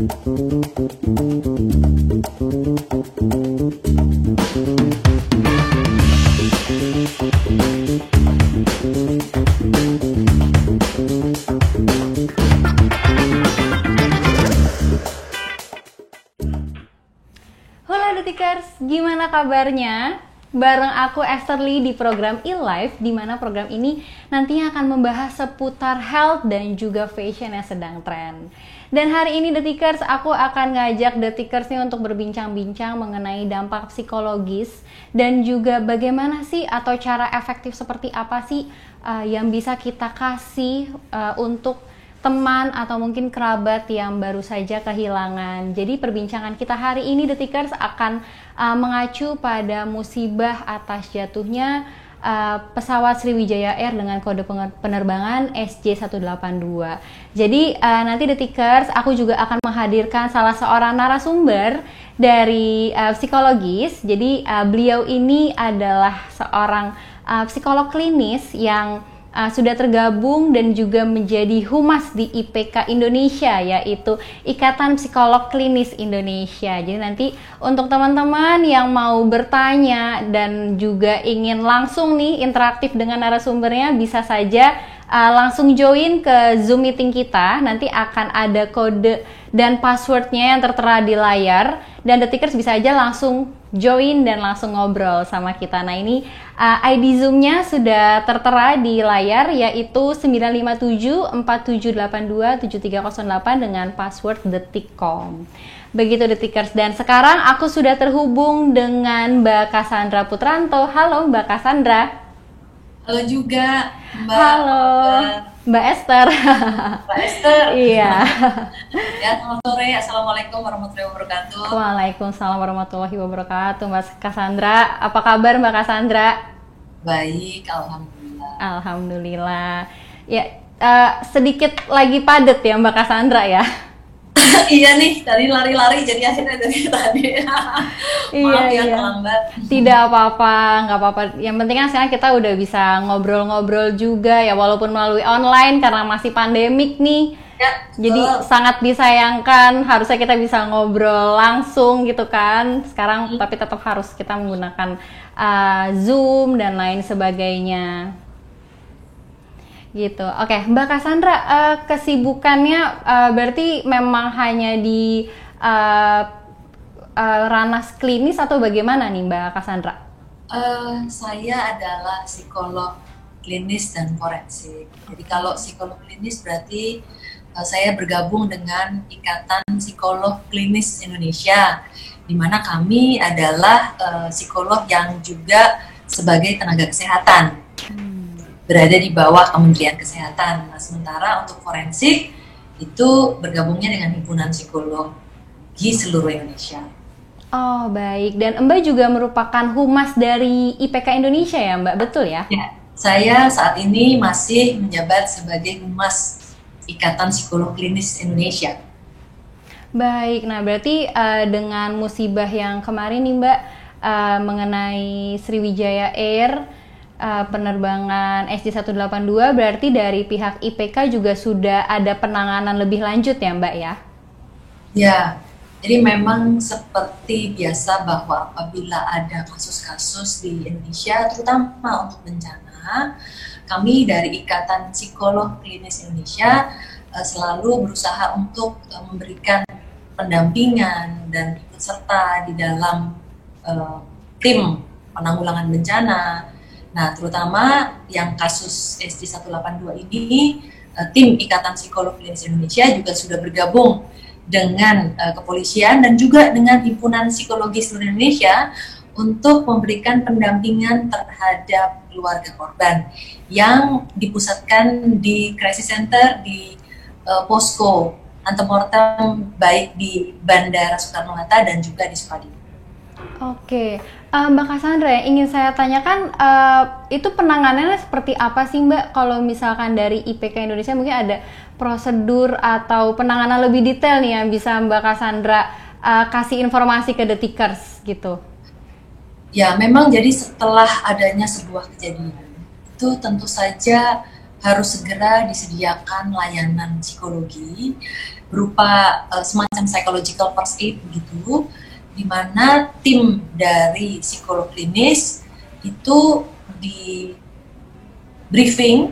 Halo Detikers, gimana kabarnya? Bareng aku Esther Lee di program eLife, di mana program ini nantinya akan membahas seputar health dan juga fashion yang sedang tren. Dan hari ini Detikers, aku akan ngajak Detikers nih untuk berbincang-bincang mengenai dampak psikologis dan juga bagaimana sih atau cara efektif seperti apa sih yang bisa kita kasih untuk teman atau mungkin kerabat yang baru saja kehilangan. Jadi perbincangan kita hari ini Detikers akan mengacu pada musibah atas jatuhnya pesawat Sriwijaya Air dengan kode penerbangan SJ182. Jadi nanti Detikers aku juga akan menghadirkan salah seorang narasumber dari psikologis. Jadi beliau ini adalah seorang psikolog klinis yang sudah tergabung dan juga menjadi humas di IPK Indonesia, yaitu Ikatan Psikolog Klinis Indonesia. Jadi nanti untuk teman-teman yang mau bertanya dan juga ingin langsung nih interaktif dengan narasumbernya, bisa saja langsung join ke Zoom meeting kita. Nanti akan ada kode dan passwordnya yang tertera di layar, dan Detikers bisa aja langsung join dan langsung ngobrol sama kita. Nah ini ID Zoom-nya sudah tertera di layar, yaitu 957-4782-7308 dengan password Detikcom. Begitu Detikers, dan sekarang aku sudah terhubung dengan Mbak Cassandra Putranto. Halo Mbak Cassandra. Halo juga Mbak. Halo Mbak Esther. Mbak Esther. Iya. Ya, selamat sore. Assalamualaikum warahmatullahi wabarakatuh. Waalaikumsalam warahmatullahi wabarakatuh. Mbak Cassandra, apa kabar Mbak Cassandra? Baik, alhamdulillah. Alhamdulillah. Ya, sedikit lagi padat ya Mbak Cassandra ya. Iya nih, tadi lari-lari jadi akhirnya dari tadi. Maaf ya terlambat. Tidak apa-apa, nggak apa-apa. Yang penting kan sekarang kita udah bisa ngobrol-ngobrol juga ya, walaupun melalui online karena masih pandemik nih. Ya, jadi sangat disayangkan, harusnya kita bisa ngobrol langsung gitu kan. Sekarang tapi tetap harus kita menggunakan Zoom dan lain sebagainya. Gitu. Oke, Mbak Cassandra, kesibukannya berarti memang hanya di ranah klinis atau bagaimana nih Mbak Cassandra? Saya adalah psikolog klinis dan forensik. Jadi kalau psikolog klinis berarti saya bergabung dengan Ikatan Psikolog Klinis Indonesia, di mana kami adalah psikolog yang juga sebagai tenaga kesehatan. Berada di bawah Kementerian Kesehatan. Nah, sementara untuk forensik itu bergabungnya dengan Himpunan Psikologi seluruh Indonesia. Oh baik, dan Mbak juga merupakan humas dari IPK Indonesia ya Mbak, betul ya? Ya, saya saat ini masih menjabat sebagai humas Ikatan Psikolog Klinis Indonesia. Baik, nah berarti dengan musibah yang kemarin nih Mbak mengenai Sriwijaya Air, penerbangan SJ182, berarti dari pihak IPK juga sudah ada penanganan lebih lanjut ya Mbak ya? Ya, jadi memang seperti biasa bahwa apabila ada kasus-kasus di Indonesia, terutama untuk bencana, kami dari Ikatan Psikolog Klinis Indonesia selalu berusaha untuk memberikan pendampingan dan ikut serta di dalam tim penanggulangan bencana. Nah, terutama yang kasus SJ182 ini, tim Ikatan Psikolog Klinis Indonesia juga sudah bergabung dengan kepolisian dan juga dengan Himpunan Psikologi seluruh Indonesia untuk memberikan pendampingan terhadap keluarga korban yang dipusatkan di crisis center di posko antemortem baik di Bandara Soekarno-Hatta dan juga di Sukadana. Oke, Mbak Cassandra, yang ingin saya tanyakan itu penanganannya seperti apa sih Mbak? Kalau misalkan dari IPK Indonesia mungkin ada prosedur atau penanganan lebih detail nih yang bisa Mbak Cassandra kasih informasi ke Detikers gitu. Ya, memang jadi setelah adanya sebuah kejadian itu tentu saja harus segera disediakan layanan psikologi berupa semacam psychological first aid begitu, di mana tim dari psikolog klinis itu di briefing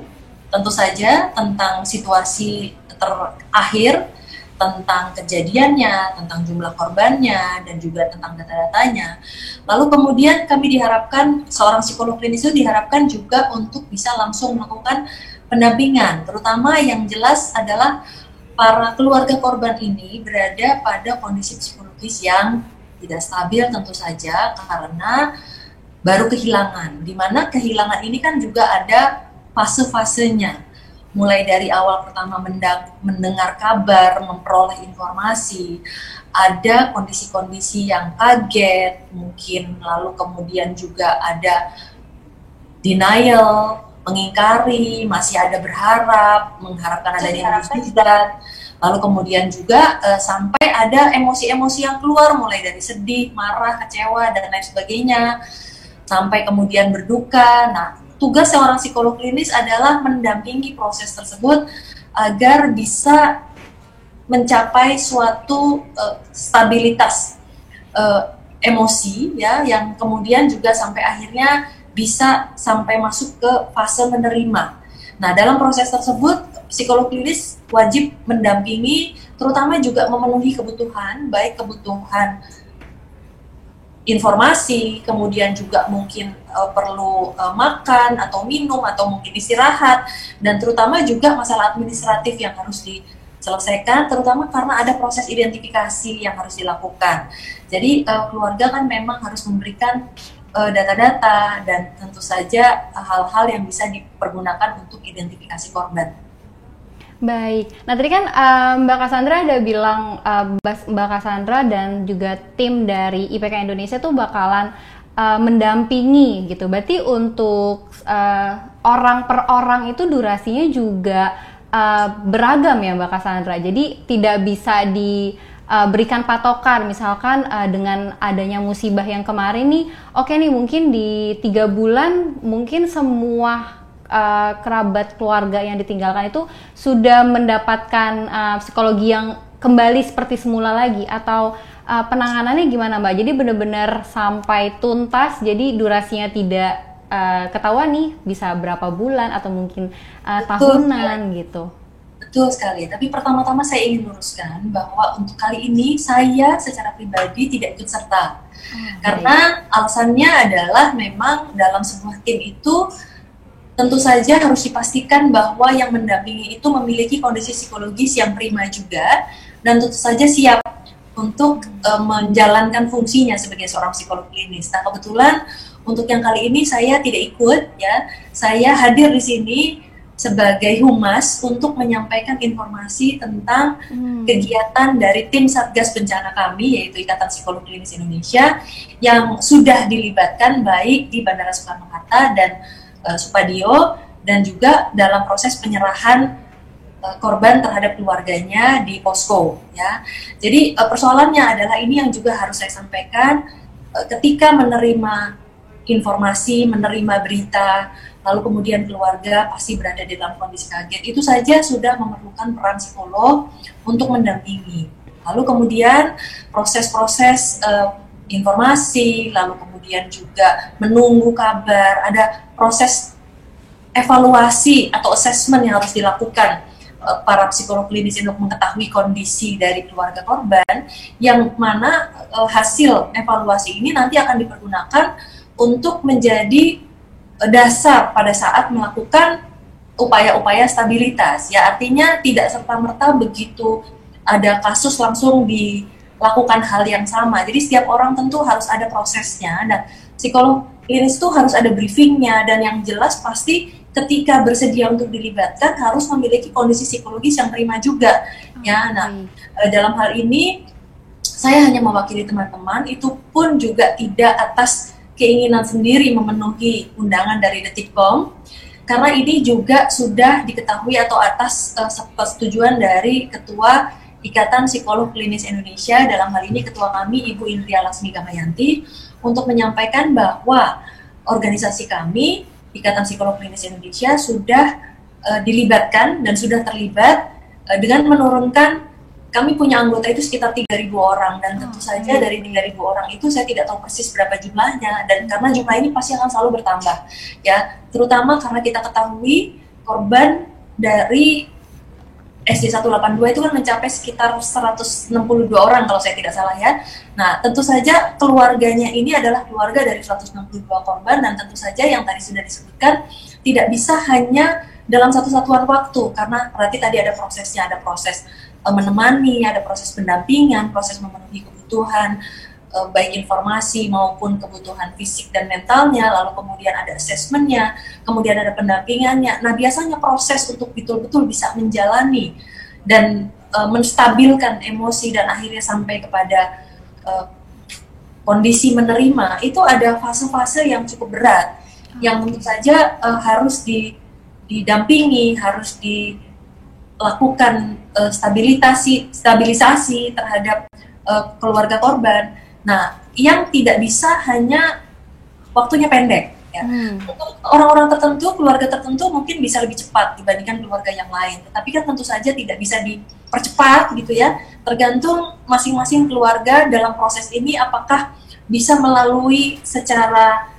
tentu saja tentang situasi terakhir, tentang kejadiannya, tentang jumlah korbannya, dan juga tentang data-datanya. Lalu kemudian kami diharapkan, seorang psikolog klinis itu diharapkan juga untuk bisa langsung melakukan pendampingan, terutama yang jelas adalah para keluarga korban ini berada pada kondisi psikologis yang tidak stabil tentu saja karena baru kehilangan, di mana kehilangan ini kan juga ada fase-fasenya, mulai dari awal pertama mendengar kabar, memperoleh informasi, ada kondisi-kondisi yang kaget, mungkin lalu kemudian juga ada denial, mengingkari, masih ada berharap, mengharapkan adanya mujizat, lalu kemudian juga sampai ada emosi-emosi yang keluar, mulai dari sedih, marah, kecewa, dan lain sebagainya, sampai kemudian berduka. Nah, tugas seorang psikolog klinis adalah mendampingi proses tersebut agar bisa mencapai suatu stabilitas emosi ya, yang kemudian juga sampai akhirnya bisa sampai masuk ke fase menerima. Nah, dalam proses tersebut psikolog klinis wajib mendampingi, terutama juga memenuhi kebutuhan, baik kebutuhan informasi, kemudian juga mungkin perlu makan atau minum atau mungkin istirahat, dan terutama juga masalah administratif yang harus diselesaikan, terutama karena ada proses identifikasi yang harus dilakukan. Jadi keluarga kan memang harus memberikan data-data dan tentu saja hal-hal yang bisa dipergunakan untuk identifikasi korban. Baik, nah tadi kan Mbak Cassandra ada bilang Mbak Cassandra dan juga tim dari IPK Indonesia tuh bakalan mendampingi gitu. Berarti untuk orang per orang itu durasinya juga beragam ya Mbak Cassandra. Jadi tidak bisa diberikan patokan, misalkan dengan adanya musibah yang kemarin nih, oke nih mungkin di 3 bulan mungkin semua kerabat keluarga yang ditinggalkan itu sudah mendapatkan psikologi yang kembali seperti semula lagi, atau penanganannya gimana Mbak? Jadi benar-benar sampai tuntas, jadi durasinya tidak ketahuan nih bisa berapa bulan atau mungkin tahunan gitu. Betul sekali, tapi pertama-tama saya ingin luruskan bahwa untuk kali ini saya secara pribadi tidak ikut serta. Karena alasannya adalah memang dalam sebuah tim itu tentu saja harus dipastikan bahwa yang mendampingi itu memiliki kondisi psikologis yang prima juga, dan tentu saja siap untuk menjalankan fungsinya sebagai seorang psikolog klinis. Nah, kebetulan untuk yang kali ini saya tidak ikut ya. Saya hadir di sini sebagai humas untuk menyampaikan informasi tentang kegiatan dari tim Satgas Bencana kami, yaitu Ikatan Psikolog Klinis Indonesia, yang sudah dilibatkan baik di Bandara Soekarno-Hatta dan Supadio, dan juga dalam proses penyerahan korban terhadap keluarganya di posko ya. Jadi persoalannya adalah ini yang juga harus saya sampaikan, ketika menerima informasi, menerima berita, lalu kemudian keluarga pasti berada di dalam kondisi kaget, itu saja sudah memerlukan peran psikolog untuk mendampingi. Lalu kemudian proses-proses informasi, lalu kemudian juga menunggu kabar, ada proses evaluasi atau assessment yang harus dilakukan para psikolog klinis untuk mengetahui kondisi dari keluarga korban, yang mana hasil evaluasi ini nanti akan dipergunakan untuk menjadi dasar pada saat melakukan upaya-upaya stabilitas. Ya, artinya tidak serta-merta begitu ada kasus langsung dilakukan hal yang sama. Jadi setiap orang tentu harus ada prosesnya, dan psikolog klinis itu harus ada briefingnya, dan yang jelas pasti ketika bersedia untuk dilibatkan harus memiliki kondisi psikologis yang prima juga. Ya, nah dalam hal ini saya hanya mewakili teman-teman, itu pun juga tidak atas keinginan sendiri memenuhi undangan dari Detikcom, karena ini juga sudah diketahui atau atas persetujuan dari Ketua Ikatan Psikolog Klinis Indonesia, dalam hal ini Ketua kami Ibu Indria Laksmi Gamayanti, untuk menyampaikan bahwa organisasi kami Ikatan Psikolog Klinis Indonesia sudah dilibatkan dan sudah terlibat dengan menurunkan kami punya anggota itu sekitar 3.000 orang, dan tentu saja dari 3.000 orang itu saya tidak tahu persis berapa jumlahnya, dan karena jumlah ini pasti akan selalu bertambah ya, terutama karena kita ketahui korban dari SD 182 itu kan mencapai sekitar 162 orang kalau saya tidak salah ya. Nah, tentu saja keluarganya ini adalah keluarga dari 162 korban, dan tentu saja yang tadi sudah disebutkan tidak bisa hanya dalam satu satuan waktu, karena berarti tadi ada prosesnya, ada proses menemani, ada proses pendampingan, proses memenuhi kebutuhan baik informasi maupun kebutuhan fisik dan mentalnya, lalu kemudian ada asesmennya, kemudian ada pendampingannya. Nah, biasanya proses untuk betul-betul bisa menjalani dan menstabilkan emosi dan akhirnya sampai kepada kondisi menerima, itu ada fase-fase yang cukup berat, yang tentu saja harus didampingi, harus dilakukan stabilisasi terhadap keluarga korban. Nah, yang tidak bisa hanya waktunya pendek ya. Untuk orang-orang tertentu, keluarga tertentu mungkin bisa lebih cepat dibandingkan keluarga yang lain. Tetapi kan tentu saja tidak bisa dipercepat gitu ya. Tergantung masing-masing keluarga dalam proses ini apakah bisa melalui secara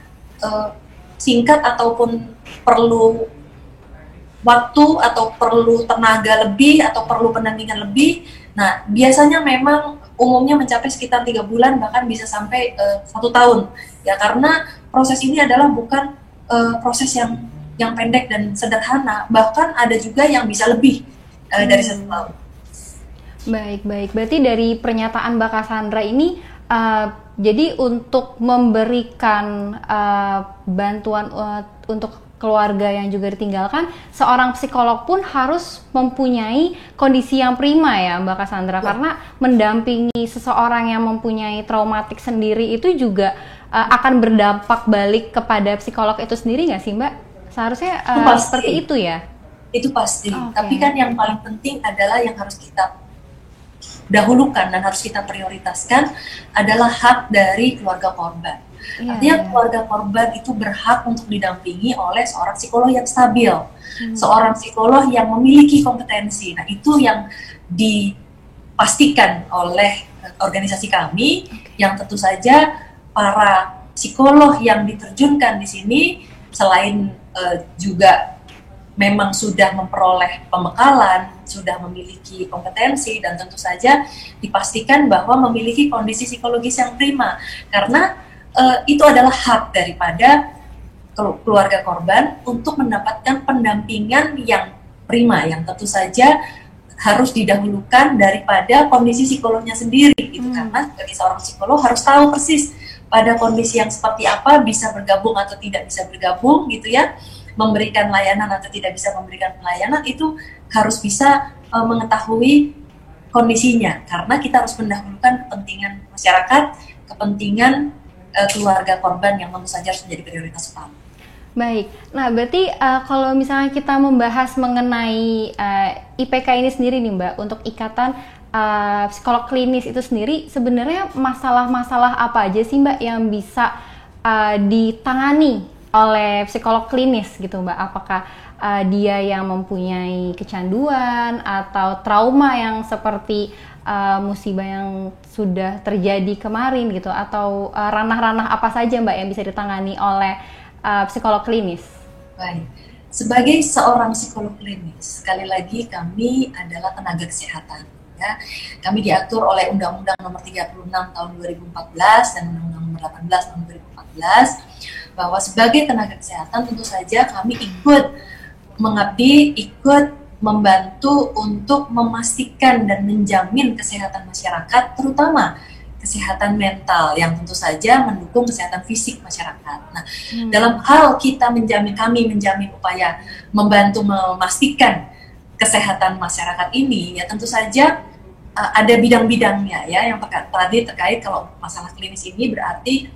singkat ataupun perlu waktu atau perlu tenaga lebih atau perlu pendampingan lebih. Nah, biasanya memang umumnya mencapai sekitar 3 bulan, bahkan bisa sampai 1 tahun ya, karena proses ini adalah bukan proses yang pendek dan sederhana, bahkan ada juga yang bisa lebih dari 1 tahun. Baik, berarti dari pernyataan Mbak Cassandra ini jadi untuk memberikan bantuan untuk keluarga yang juga ditinggalkan, seorang psikolog pun harus mempunyai kondisi yang prima ya Mbak Cassandra, karena mendampingi seseorang yang mempunyai traumatik sendiri itu juga akan berdampak balik kepada psikolog itu sendiri nggak sih Mbak? Seharusnya seperti itu ya? Itu pasti, tapi kan yang paling penting adalah yang harus kita dahulukan dan harus kita prioritaskan adalah hak dari keluarga korban. Artinya keluarga korban itu berhak untuk didampingi oleh seorang psikolog yang stabil, seorang psikolog yang memiliki kompetensi. Nah, itu yang dipastikan oleh organisasi kami, yang tentu saja para psikolog yang diterjunkan di sini selain juga memang sudah memperoleh pembekalan, sudah memiliki kompetensi, dan tentu saja dipastikan bahwa memiliki kondisi psikologis yang prima, karena itu adalah hak daripada keluarga korban untuk mendapatkan pendampingan yang prima, yang tentu saja harus didahulukan daripada kondisi psikolognya sendiri gitu. Karena sebagai seorang psikolog harus tahu persis pada kondisi yang seperti apa bisa bergabung atau tidak bisa bergabung gitu ya, memberikan layanan atau tidak bisa memberikan pelayanan, itu harus bisa mengetahui kondisinya, karena kita harus mendahulukan kepentingan masyarakat, kepentingan keluarga korban yang tentu saja harus menjadi prioritas utama. Baik, nah berarti kalau misalnya kita membahas mengenai IPK ini sendiri nih Mbak, untuk ikatan psikolog klinis itu sendiri, sebenarnya masalah-masalah apa aja sih Mbak yang bisa ditangani oleh psikolog klinis gitu Mbak? Apakah dia yang mempunyai kecanduan atau trauma yang seperti musibah yang sudah terjadi kemarin gitu, atau ranah-ranah apa saja Mbak yang bisa ditangani oleh psikolog klinis? Baik, sebagai seorang psikolog klinis, sekali lagi kami adalah tenaga kesehatan ya. Kami diatur oleh Undang-Undang Nomor 36 Tahun 2014 dan Undang-Undang Nomor 18 Tahun 2014, bahwa sebagai tenaga kesehatan tentu saja kami ikut mengabdi, ikut membantu untuk memastikan dan menjamin kesehatan masyarakat, terutama kesehatan mental yang tentu saja mendukung kesehatan fisik masyarakat. Nah, dalam hal kita kami menjamin upaya membantu memastikan kesehatan masyarakat ini, ya tentu saja ada bidang-bidangnya ya, yang tadi terkait kalau masalah klinis ini berarti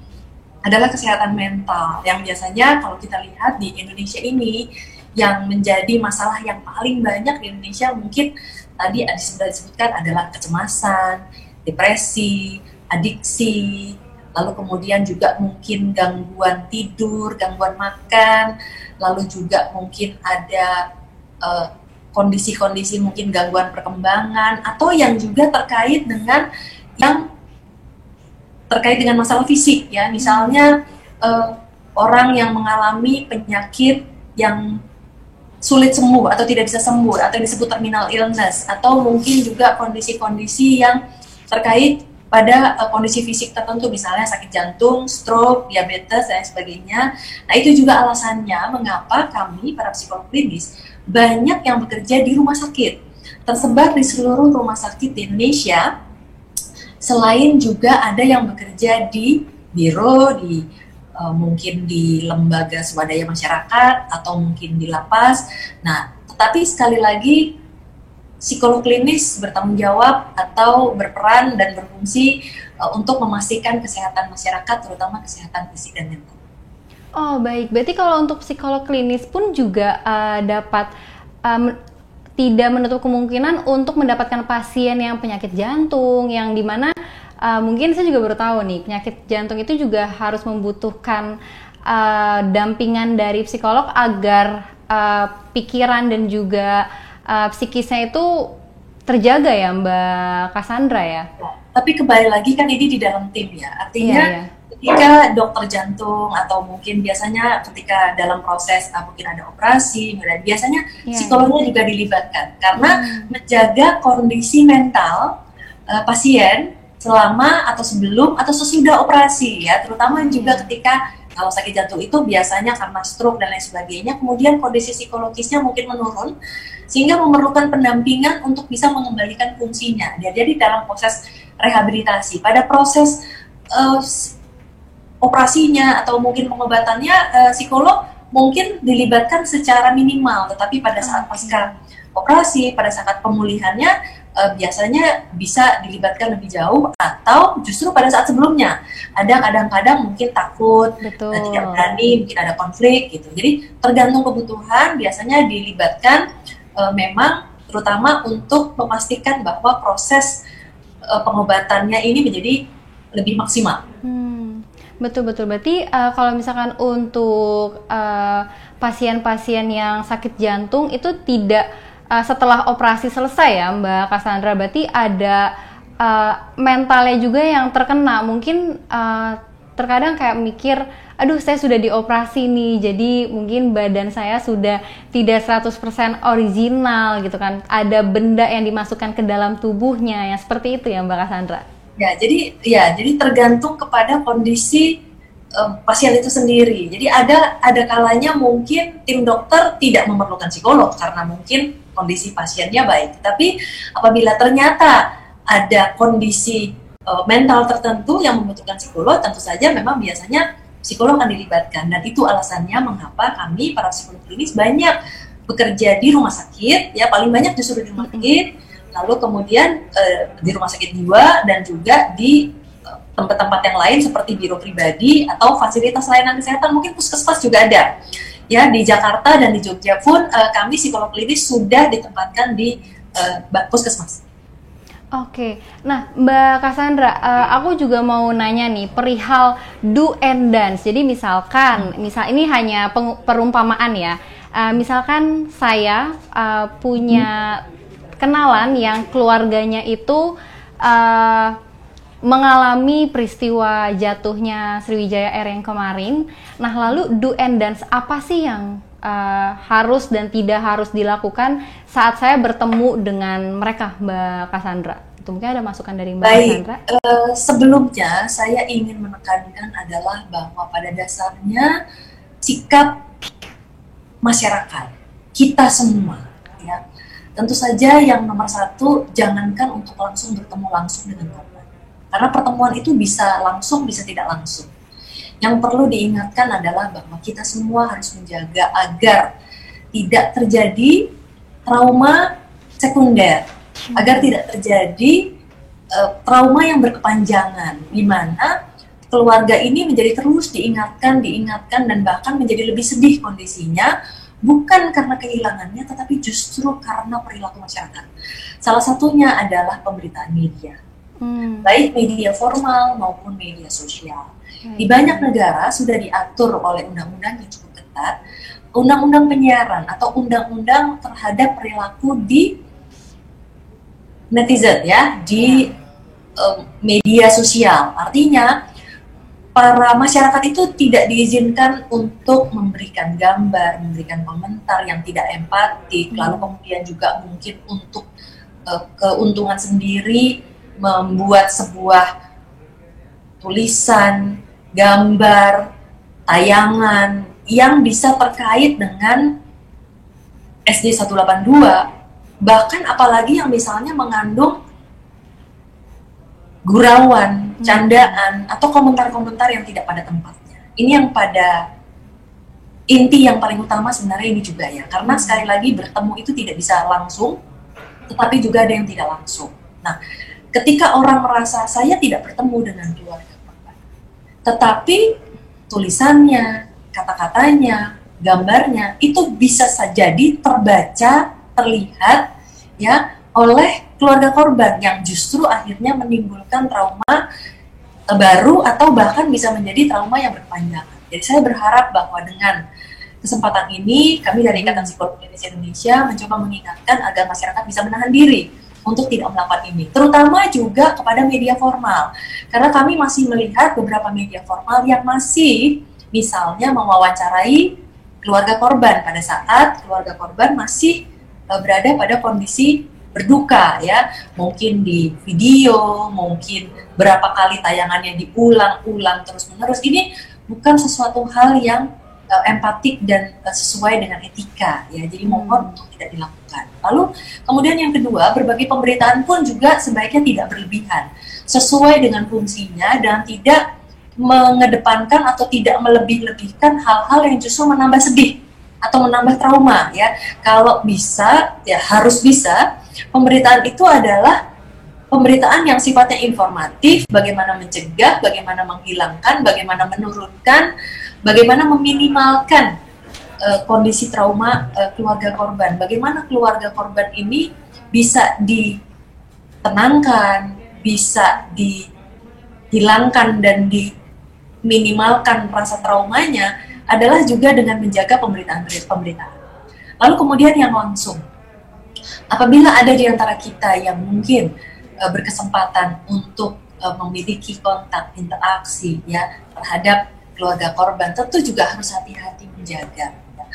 adalah kesehatan mental, yang biasanya kalau kita lihat di Indonesia ini yang menjadi masalah yang paling banyak di Indonesia mungkin tadi sudah disebutkan adalah kecemasan, depresi, adiksi, lalu kemudian juga mungkin gangguan tidur, gangguan makan, lalu juga mungkin ada kondisi-kondisi mungkin gangguan perkembangan, atau yang juga terkait dengan masalah fisik ya, misalnya orang yang mengalami penyakit yang sulit sembuh atau tidak bisa sembuh atau yang disebut terminal illness, atau mungkin juga kondisi-kondisi yang terkait pada kondisi fisik tertentu, misalnya sakit jantung, stroke, diabetes, dan sebagainya. Nah, itu juga alasannya mengapa kami, para psikolog klinis, banyak yang bekerja di rumah sakit, tersebar di seluruh rumah sakit di Indonesia, selain juga ada yang bekerja di biro, mungkin di lembaga swadaya masyarakat, atau mungkin di lapas. Nah, tetapi sekali lagi, psikolog klinis bertanggung jawab atau berperan dan berfungsi untuk memastikan kesehatan masyarakat, terutama kesehatan fisik dan mental. Oh baik, berarti kalau untuk psikolog klinis pun juga dapat tidak menutup kemungkinan untuk mendapatkan pasien yang penyakit jantung, yang dimana mungkin saya juga baru tahu nih, penyakit jantung itu juga harus membutuhkan dampingan dari psikolog agar pikiran dan juga psikisnya itu terjaga ya Mbak Cassandra ya? Tapi kembali lagi kan ini di dalam tim ya, artinya ketika dokter jantung atau mungkin biasanya ketika dalam proses mungkin ada operasi, dan biasanya psikolognya juga dilibatkan karena menjaga kondisi mental pasien selama atau sebelum atau sesudah operasi ya, terutama juga ketika kalau sakit jantung itu biasanya karena stroke dan lain sebagainya, kemudian kondisi psikologisnya mungkin menurun sehingga memerlukan pendampingan untuk bisa mengembalikan fungsinya. Jadi dalam proses rehabilitasi, pada proses operasinya atau mungkin pengobatannya, psikolog mungkin dilibatkan secara minimal, tetapi pada saat pasca operasi, pada saat pemulihannya biasanya bisa dilibatkan lebih jauh, atau justru pada saat sebelumnya ada kadang-kadang mungkin takut, tidak berani, mungkin ada konflik gitu. Jadi tergantung kebutuhan, biasanya dilibatkan memang terutama untuk memastikan bahwa proses pengobatannya ini menjadi lebih maksimal. Betul. Berarti kalau misalkan untuk pasien-pasien yang sakit jantung itu tidak setelah operasi selesai ya Mbak Cassandra, berarti ada mentalnya juga yang terkena. Mungkin terkadang kayak mikir, aduh saya sudah dioperasi nih, jadi mungkin badan saya sudah tidak 100% original gitu kan. Ada benda yang dimasukkan ke dalam tubuhnya, yang seperti itu ya Mbak Cassandra? Jadi tergantung kepada kondisi pasien itu sendiri. Jadi ada kalanya mungkin tim dokter tidak memerlukan psikolog karena mungkin kondisi pasiennya baik. Tapi apabila ternyata ada kondisi mental tertentu yang membutuhkan psikolog, tentu saja memang biasanya psikolog akan dilibatkan. Dan itu alasannya mengapa kami para psikolog klinis banyak bekerja di rumah sakit, ya paling banyak justru di rumah sakit. Lalu kemudian di rumah sakit jiwa dan juga di tempat-tempat yang lain seperti biro pribadi atau fasilitas layanan kesehatan, mungkin puskesmas juga ada. Ya, di Jakarta dan di Jogja pun kami psikolog klinis sudah ditempatkan di puskesmas. Oke, nah Mbak Cassandra, aku juga mau nanya nih perihal do and dance. Jadi misal ini hanya perumpamaan ya. Misalkan saya punya kenalan yang keluarganya itu mengalami peristiwa jatuhnya Sriwijaya Air yang kemarin. Nah, lalu do and dance apa sih yang harus dan tidak harus dilakukan saat saya bertemu dengan mereka, Mbak Cassandra? Itu mungkin ada masukan dari Mbak Cassandra. Sebelumnya saya ingin menekankan adalah bahwa pada dasarnya sikap masyarakat kita semua, ya, tentu saja yang nomor satu, jangankan untuk langsung bertemu langsung dengan korban. Karena pertemuan itu bisa langsung, bisa tidak langsung. Yang perlu diingatkan adalah bahwa kita semua harus menjaga agar tidak terjadi trauma sekunder, agar tidak terjadi trauma yang berkepanjangan, di mana keluarga ini menjadi terus diingatkan, dan bahkan menjadi lebih sedih kondisinya, bukan karena kehilangannya, tetapi justru karena perilaku masyarakat. Salah satunya adalah pemberitaan media. Baik media formal maupun media sosial. Di banyak negara sudah diatur oleh undang-undang yang cukup ketat undang-undang penyiaran atau undang-undang terhadap perilaku di netizen ya, di media sosial. Artinya para masyarakat itu tidak diizinkan untuk memberikan gambar, memberikan komentar yang tidak empatik, lalu kemudian juga mungkin untuk keuntungan sendiri membuat sebuah tulisan, gambar, tayangan yang bisa terkait dengan SD 182, bahkan apalagi yang misalnya mengandung gurauan, candaan, atau komentar-komentar yang tidak pada tempatnya. Ini yang pada inti yang paling utama sebenarnya ini juga ya, karena sekali lagi bertemu itu tidak bisa langsung, tetapi juga ada yang tidak langsung. Nah, ketika orang merasa saya tidak bertemu dengan keluarga korban, tetapi tulisannya, kata-katanya, gambarnya itu bisa jadi terbaca, terlihat ya oleh keluarga korban yang justru akhirnya menimbulkan trauma baru atau bahkan bisa menjadi trauma yang berkepanjangan. Jadi saya berharap bahwa dengan kesempatan ini kami dari Ikatan Psikolog Klinis Indonesia mencoba mengingatkan agar masyarakat bisa menahan diri untuk tidak melakukan ini, terutama juga kepada media formal, karena kami masih melihat beberapa media formal yang masih misalnya mewawancarai keluarga korban pada saat keluarga korban masih berada pada kondisi berduka ya, mungkin di video, mungkin berapa kali tayangannya diulang-ulang terus-menerus. Ini bukan sesuatu hal yang empatik dan sesuai dengan etika ya, jadi mohon untuk tidak dilakukan. Lalu kemudian yang kedua, berbagai pemberitaan pun juga sebaiknya tidak berlebihan, sesuai dengan fungsinya dan tidak mengedepankan atau tidak melebih-lebihkan hal-hal yang justru menambah sedih atau menambah trauma ya. Kalau bisa ya harus bisa pemberitaan itu adalah pemberitaan yang sifatnya informatif, bagaimana mencegah, bagaimana menghilangkan, bagaimana menurunkan, bagaimana meminimalkan kondisi trauma keluarga korban, bagaimana keluarga korban ini bisa ditenangkan, bisa dihilangkan dan diminimalkan rasa traumanya, adalah juga dengan menjaga pemberitaan. Lalu kemudian yang langsung, apabila ada di antara kita yang mungkin berkesempatan untuk memiliki kontak interaksi ya terhadap keluarga korban, tentu juga harus hati-hati menjaga ya,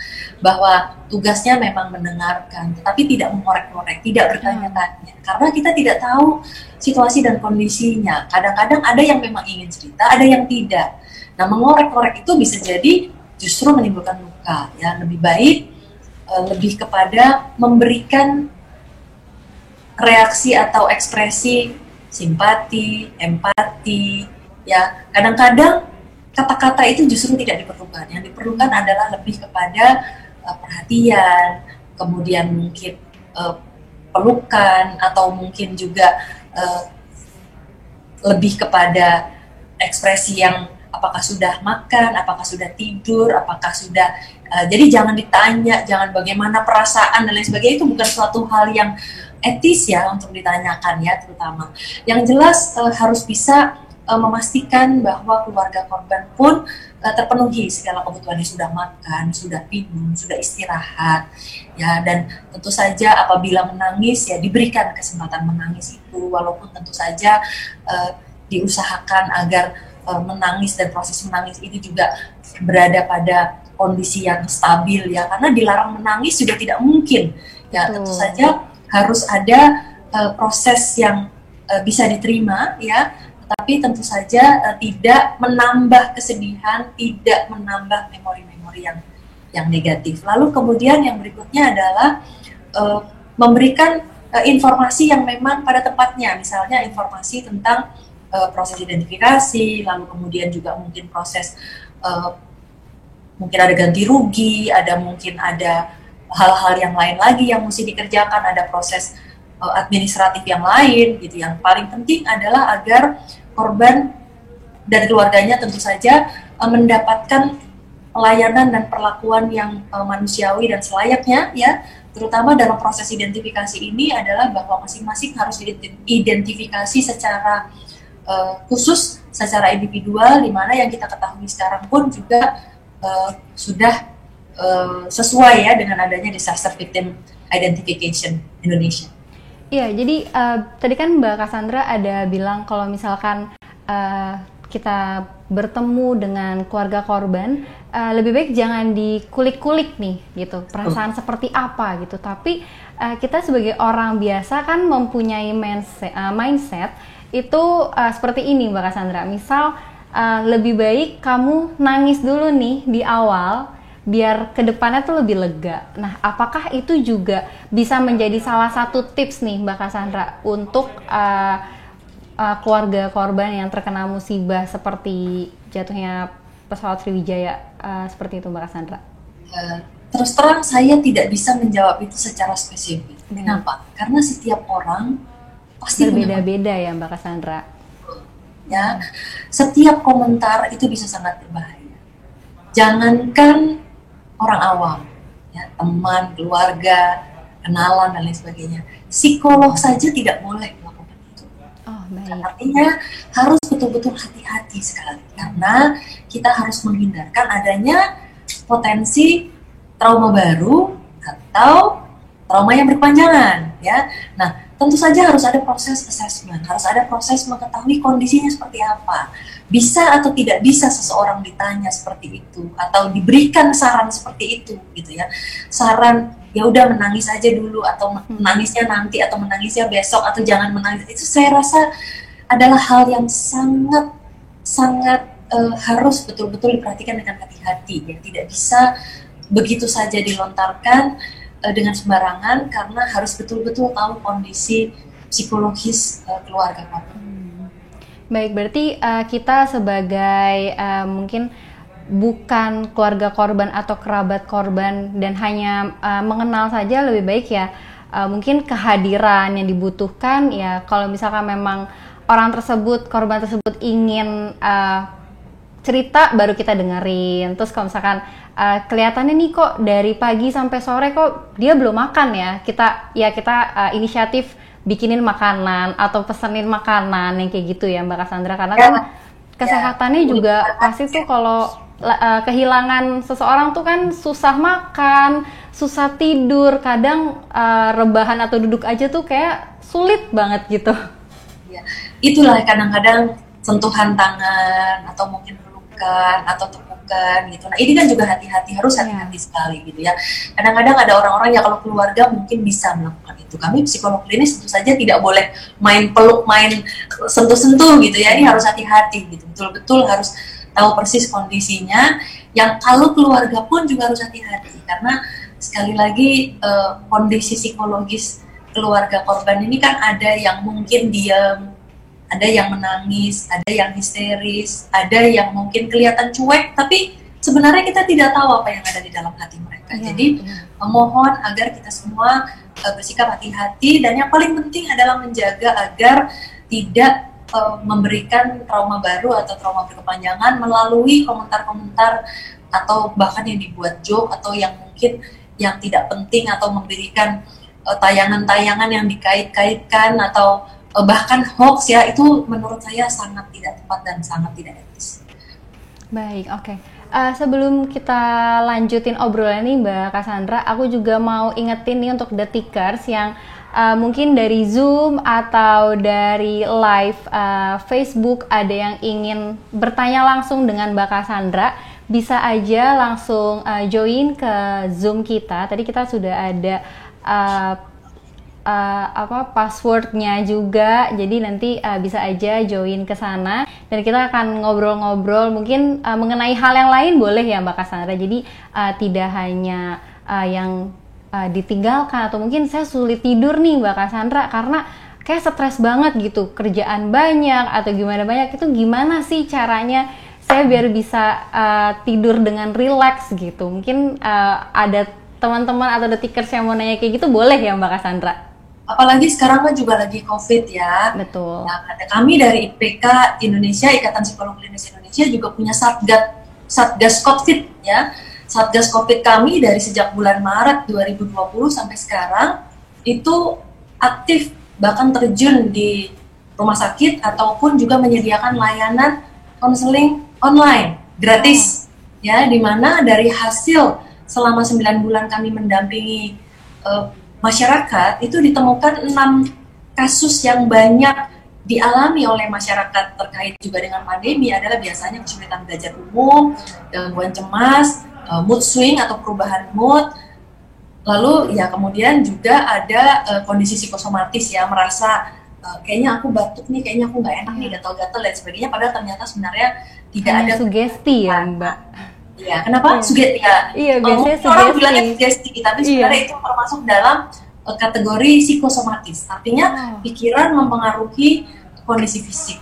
bahwa tugasnya memang mendengarkan, tetapi tidak mengorek-ngorek, tidak bertanya-tanya, karena kita tidak tahu situasi dan kondisinya. Kadang-kadang ada yang memang ingin cerita, ada yang tidak. Nah, mengorek-ngorek itu bisa jadi justru menimbulkan luka ya. Lebih baik lebih kepada memberikan reaksi atau ekspresi simpati, empati ya. Kadang-kadang kata-kata itu justru tidak diperlukan. Yang diperlukan adalah lebih kepada perhatian, kemudian mungkin pelukan, atau mungkin juga lebih kepada ekspresi yang apakah sudah makan, apakah sudah tidur, apakah sudah jadi jangan ditanya, jangan bagaimana perasaan dan lain sebagainya, itu bukan suatu hal yang etis ya untuk ditanyakan ya, terutama. Yang jelas harus bisa memastikan bahwa keluarga korban pun terpenuhi segala kebutuhannya, sudah makan, sudah minum, sudah istirahat ya, dan tentu saja apabila menangis ya diberikan kesempatan menangis itu, walaupun tentu saja diusahakan agar menangis dan proses menangis itu juga berada pada kondisi yang stabil ya, karena dilarang menangis juga tidak mungkin ya. Tentu saja harus ada proses yang bisa diterima ya, tapi tentu saja tidak menambah kesedihan, tidak menambah memori-memori yang negatif. Lalu kemudian yang berikutnya adalah memberikan informasi yang memang pada tempatnya, misalnya informasi tentang proses identifikasi, lalu kemudian juga mungkin proses mungkin ada ganti rugi, ada mungkin ada hal-hal yang lain lagi yang mesti dikerjakan, ada proses administratif yang lain gitu. Yang paling penting adalah agar korban dan keluarganya tentu saja mendapatkan pelayanan dan perlakuan yang manusiawi dan selayaknya ya, terutama dalam proses identifikasi ini adalah bahwa masing-masing harus diidentifikasi secara khusus, secara individual, di mana yang kita ketahui sekarang pun juga sudah sesuai ya dengan adanya disaster victim identification Indonesia. Iya, jadi tadi kan Mbak Cassandra ada bilang kalau misalkan kita bertemu dengan keluarga korban, lebih baik jangan dikulik-kulik nih gitu, perasaan seperti apa gitu. Tapi kita sebagai orang biasa kan mempunyai mindset itu seperti ini Mbak Cassandra. Misal lebih baik kamu nangis dulu nih di awal, biar kedepannya tuh lebih lega. Nah, apakah itu juga bisa menjadi salah satu tips nih Mbak Cassandra untuk keluarga korban yang terkena musibah seperti jatuhnya pesawat Sriwijaya seperti itu Mbak Cassandra? Terus terang saya tidak bisa menjawab itu secara spesifik. Kenapa? Karena setiap orang pasti berbeda-beda ya Mbak Cassandra. Ya, setiap komentar itu bisa sangat berbahaya. Jangankan orang awam, ya, teman, keluarga, kenalan dan lain sebagainya. Psikolog saja tidak boleh melakukan itu. Oh, baik. Artinya harus betul-betul hati-hati sekali karena kita harus menghindarkan adanya potensi trauma baru atau trauma yang berkepanjangan, ya. Nah, tentu saja harus ada proses assessment, harus ada proses mengetahui kondisinya seperti apa. Bisa atau tidak bisa seseorang ditanya seperti itu atau diberikan saran seperti itu gitu ya. Saran ya udah menangis aja dulu atau menangisnya nanti atau menangisnya besok atau jangan menangis. Itu saya rasa adalah hal yang sangat harus betul-betul diperhatikan dengan hati-hati ya. Tidak bisa begitu saja dilontarkan dengan sembarangan karena harus betul-betul tahu kondisi psikologis keluarga korban. Baik, berarti kita sebagai mungkin bukan keluarga korban atau kerabat korban dan hanya mengenal saja, lebih baik ya mungkin kehadiran yang dibutuhkan ya. Kalau misalkan memang orang tersebut, korban tersebut ingin cerita, baru kita dengerin. Terus kalau misalkan kelihatannya nih kok dari pagi sampai sore kok dia belum makan ya, kita inisiatif bikinin makanan atau pesenin makanan yang kayak gitu ya Mbak Cassandra, karena kan kesehatannya juga pasti tuh kalau kehilangan seseorang tuh kan susah makan, susah tidur, kadang rebahan atau duduk aja tuh kayak sulit banget gitu. Ya, itulah kadang-kadang sentuhan tangan atau mungkin pelukan atau tepukan gitu. Nah, ini kan juga hati-hati, harus hati-hati sekali gitu ya. Kadang-kadang ada orang-orang yang kalau keluarga mungkin bisa melakukan itu. Kami psikolog klinis tentu saja tidak boleh main peluk, main sentuh-sentuh gitu ya. Ini harus hati-hati gitu. Betul-betul harus tahu persis kondisinya. Yang kalau keluarga pun juga harus hati-hati karena sekali lagi kondisi psikologis keluarga korban ini kan ada yang mungkin diam, ada yang menangis, ada yang histeris, ada yang mungkin kelihatan cuek, tapi sebenarnya kita tidak tahu apa yang ada di dalam hati mereka. Jadi mohon agar kita semua bersikap hati-hati dan yang paling penting adalah menjaga agar tidak memberikan trauma baru atau trauma berkepanjangan melalui komentar-komentar atau bahkan yang dibuat joke atau yang mungkin yang tidak penting atau memberikan tayangan-tayangan yang dikait-kaitkan atau bahkan hoax ya, itu menurut saya sangat tidak tepat dan sangat tidak etis. Baik, oke. Sebelum kita lanjutin obrolan nih Mbak Cassandra, aku juga mau ingetin nih untuk detikers yang mungkin dari Zoom atau dari live Facebook ada yang ingin bertanya langsung dengan Mbak Cassandra, bisa aja langsung join ke Zoom kita. Tadi kita sudah ada passwordnya juga, jadi nanti bisa aja join ke sana dan kita akan ngobrol-ngobrol mungkin mengenai hal yang lain, boleh ya Mbak Cassandra. Jadi tidak hanya yang ditinggalkan atau mungkin saya sulit tidur nih Mbak Cassandra karena kayak stres banget gitu, kerjaan banyak atau gimana banyak, itu gimana sih caranya saya biar bisa tidur dengan rileks gitu. Mungkin ada teman-teman atau detikers yang mau nanya kayak gitu, boleh ya Mbak Cassandra? Apalagi sekarang kan juga lagi COVID ya. Betul. Nah, kami dari IPK Indonesia, Ikatan Psikolog Klinis Indonesia juga punya Satgas COVID ya. Satgas COVID kami dari sejak bulan Maret 2020 sampai sekarang itu aktif, bahkan terjun di rumah sakit ataupun juga menyediakan layanan konseling online gratis ya, di mana dari hasil selama 9 bulan kami mendampingi masyarakat, itu ditemukan 6 kasus yang banyak dialami oleh masyarakat terkait juga dengan pandemi adalah biasanya kesulitan belajar umum, gangguan cemas, mood swing atau perubahan mood, lalu ya kemudian juga ada kondisi psikosomatis ya, merasa kayaknya aku batuk nih, kayaknya aku nggak enak nih, gatal-gatal dan sebagainya, padahal ternyata sebenarnya tidak ada sugesti ya Mbak. Iya, kenapa? Sugesti ya. Iya, biasanya sugesti. Orang bilangnya sugesti, tapi sebenarnya itu termasuk dalam kategori psikosomatis. Artinya pikiran mempengaruhi kondisi fisik.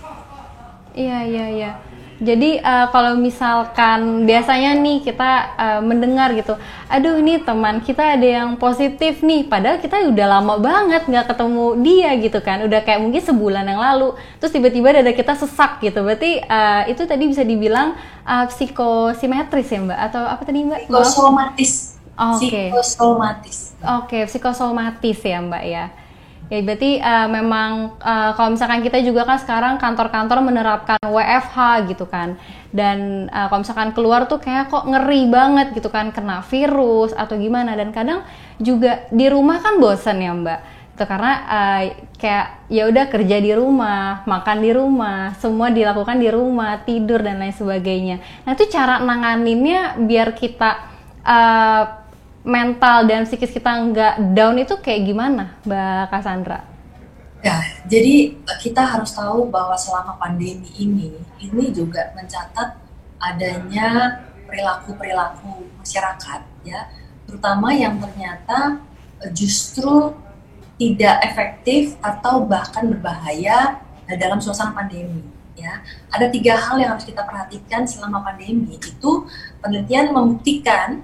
Iya. Jadi kalau misalkan biasanya nih kita mendengar gitu, aduh ini teman kita ada yang positif nih, padahal kita udah lama banget nggak ketemu dia gitu kan, udah kayak mungkin sebulan yang lalu, terus tiba-tiba dada kita sesak gitu, berarti itu tadi bisa dibilang psikosimetris ya Mbak, atau apa tadi Mbak? Psikosomatis. Oke. Psikosomatis. Oke, psikosomatis ya Mbak ya. Ya berarti memang kalau misalkan kita juga kan sekarang kantor-kantor menerapkan WFH gitu kan, dan kalau misalkan keluar tuh kayak kok ngeri banget gitu kan, kena virus atau gimana, dan kadang juga di rumah kan bosen ya Mbak, itu karena kayak ya udah kerja di rumah, makan di rumah, semua dilakukan di rumah, tidur dan lain sebagainya. Nah itu cara nanganinnya biar kita mental dan psikis kita nggak down itu kayak gimana, Mbak Cassandra? Ya, jadi kita harus tahu bahwa selama pandemi ini juga mencatat adanya perilaku masyarakat, ya, terutama yang ternyata justru tidak efektif atau bahkan berbahaya dalam suasana pandemi. Ya, ada 3 hal yang harus kita perhatikan selama pandemi. Itu penelitian membuktikan.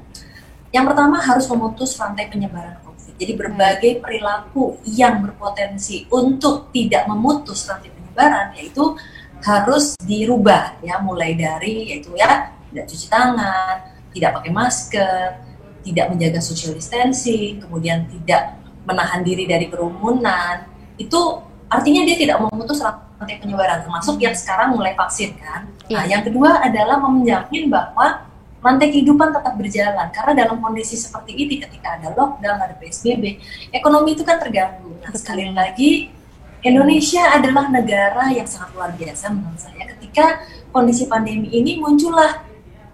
Yang pertama harus memutus rantai penyebaran COVID. Jadi berbagai perilaku yang berpotensi untuk tidak memutus rantai penyebaran yaitu harus dirubah ya, mulai dari yaitu ya tidak cuci tangan, tidak pakai masker, tidak menjaga social distancing, kemudian tidak menahan diri dari kerumunan. Itu artinya dia tidak memutus rantai penyebaran, termasuk yang sekarang mulai vaksin kan. Nah, yang kedua adalah menjamin bahwa rantai kehidupan tetap berjalan, karena dalam kondisi seperti ini ketika ada lockdown, ada PSBB, ekonomi itu kan terganggu. Nah, sekali lagi Indonesia adalah negara yang sangat luar biasa menurut saya. Ketika kondisi pandemi ini muncullah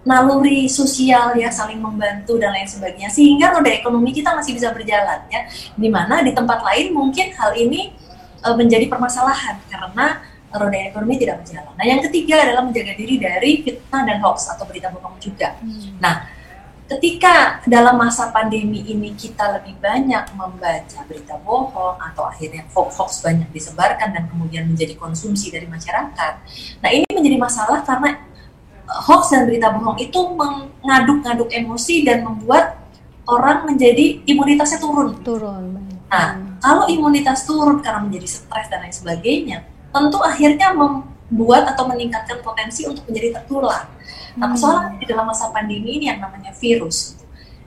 naluri sosial ya, saling membantu dan lain sebagainya, sehingga roda ekonomi kita masih bisa berjalan ya. Dimana di tempat lain mungkin hal ini menjadi permasalahan karena roda ekonomi tidak berjalan. Nah, yang ketiga adalah menjaga diri dari fitnah dan hoax atau berita bohong juga. Nah, ketika dalam masa pandemi ini kita lebih banyak membaca berita bohong atau akhirnya hoax banyak disebarkan dan kemudian menjadi konsumsi dari masyarakat. Nah, ini menjadi masalah karena hoax dan berita bohong itu mengaduk-ngaduk emosi dan membuat orang menjadi imunitasnya turun. Nah, kalau imunitas turun karena menjadi stres dan lain sebagainya, tentu akhirnya membuat atau meningkatkan potensi untuk menjadi tertular. Nah, persoalan di dalam masa pandemi ini yang namanya virus,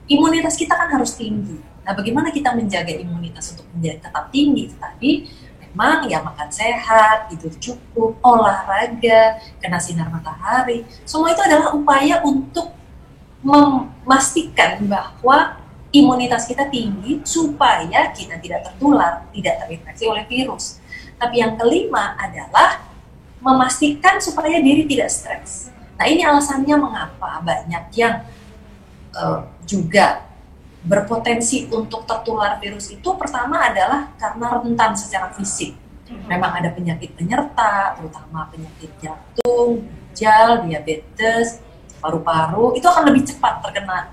imunitas kita kan harus tinggi. Nah, bagaimana kita menjaga imunitas untuk menjadi tetap tinggi? Tadi memang ya makan sehat, tidur cukup, olahraga, kena sinar matahari. Semua itu adalah upaya untuk memastikan bahwa imunitas kita tinggi supaya kita tidak tertular, tidak terinfeksi oleh virus. Tapi yang kelima adalah memastikan supaya diri tidak stres. Nah, ini alasannya mengapa banyak yang juga berpotensi untuk tertular virus itu. Pertama adalah karena rentan secara fisik. Memang ada penyakit penyerta, terutama penyakit jantung, ginjal, diabetes, paru-paru, itu akan lebih cepat terkena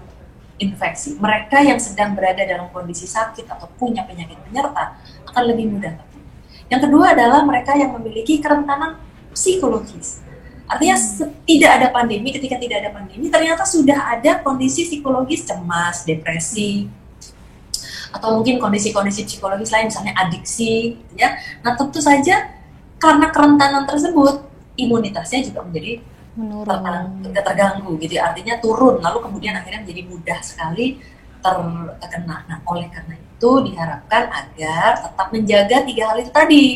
infeksi. Mereka yang sedang berada dalam kondisi sakit atau punya penyakit penyerta akan lebih mudah terkena. Yang kedua adalah mereka yang memiliki kerentanan psikologis. Artinya tidak ada pandemi, ketika tidak ada pandemi ternyata sudah ada kondisi psikologis cemas, depresi, atau mungkin kondisi-kondisi psikologis lain, misalnya adiksi, ya. Nah, tentu saja karena kerentanan tersebut imunitasnya juga menjadi terganggu, gitu. Artinya turun, lalu kemudian akhirnya menjadi mudah sekali terkena. Nah, oleh karena itu diharapkan agar tetap menjaga 3 hal itu tadi.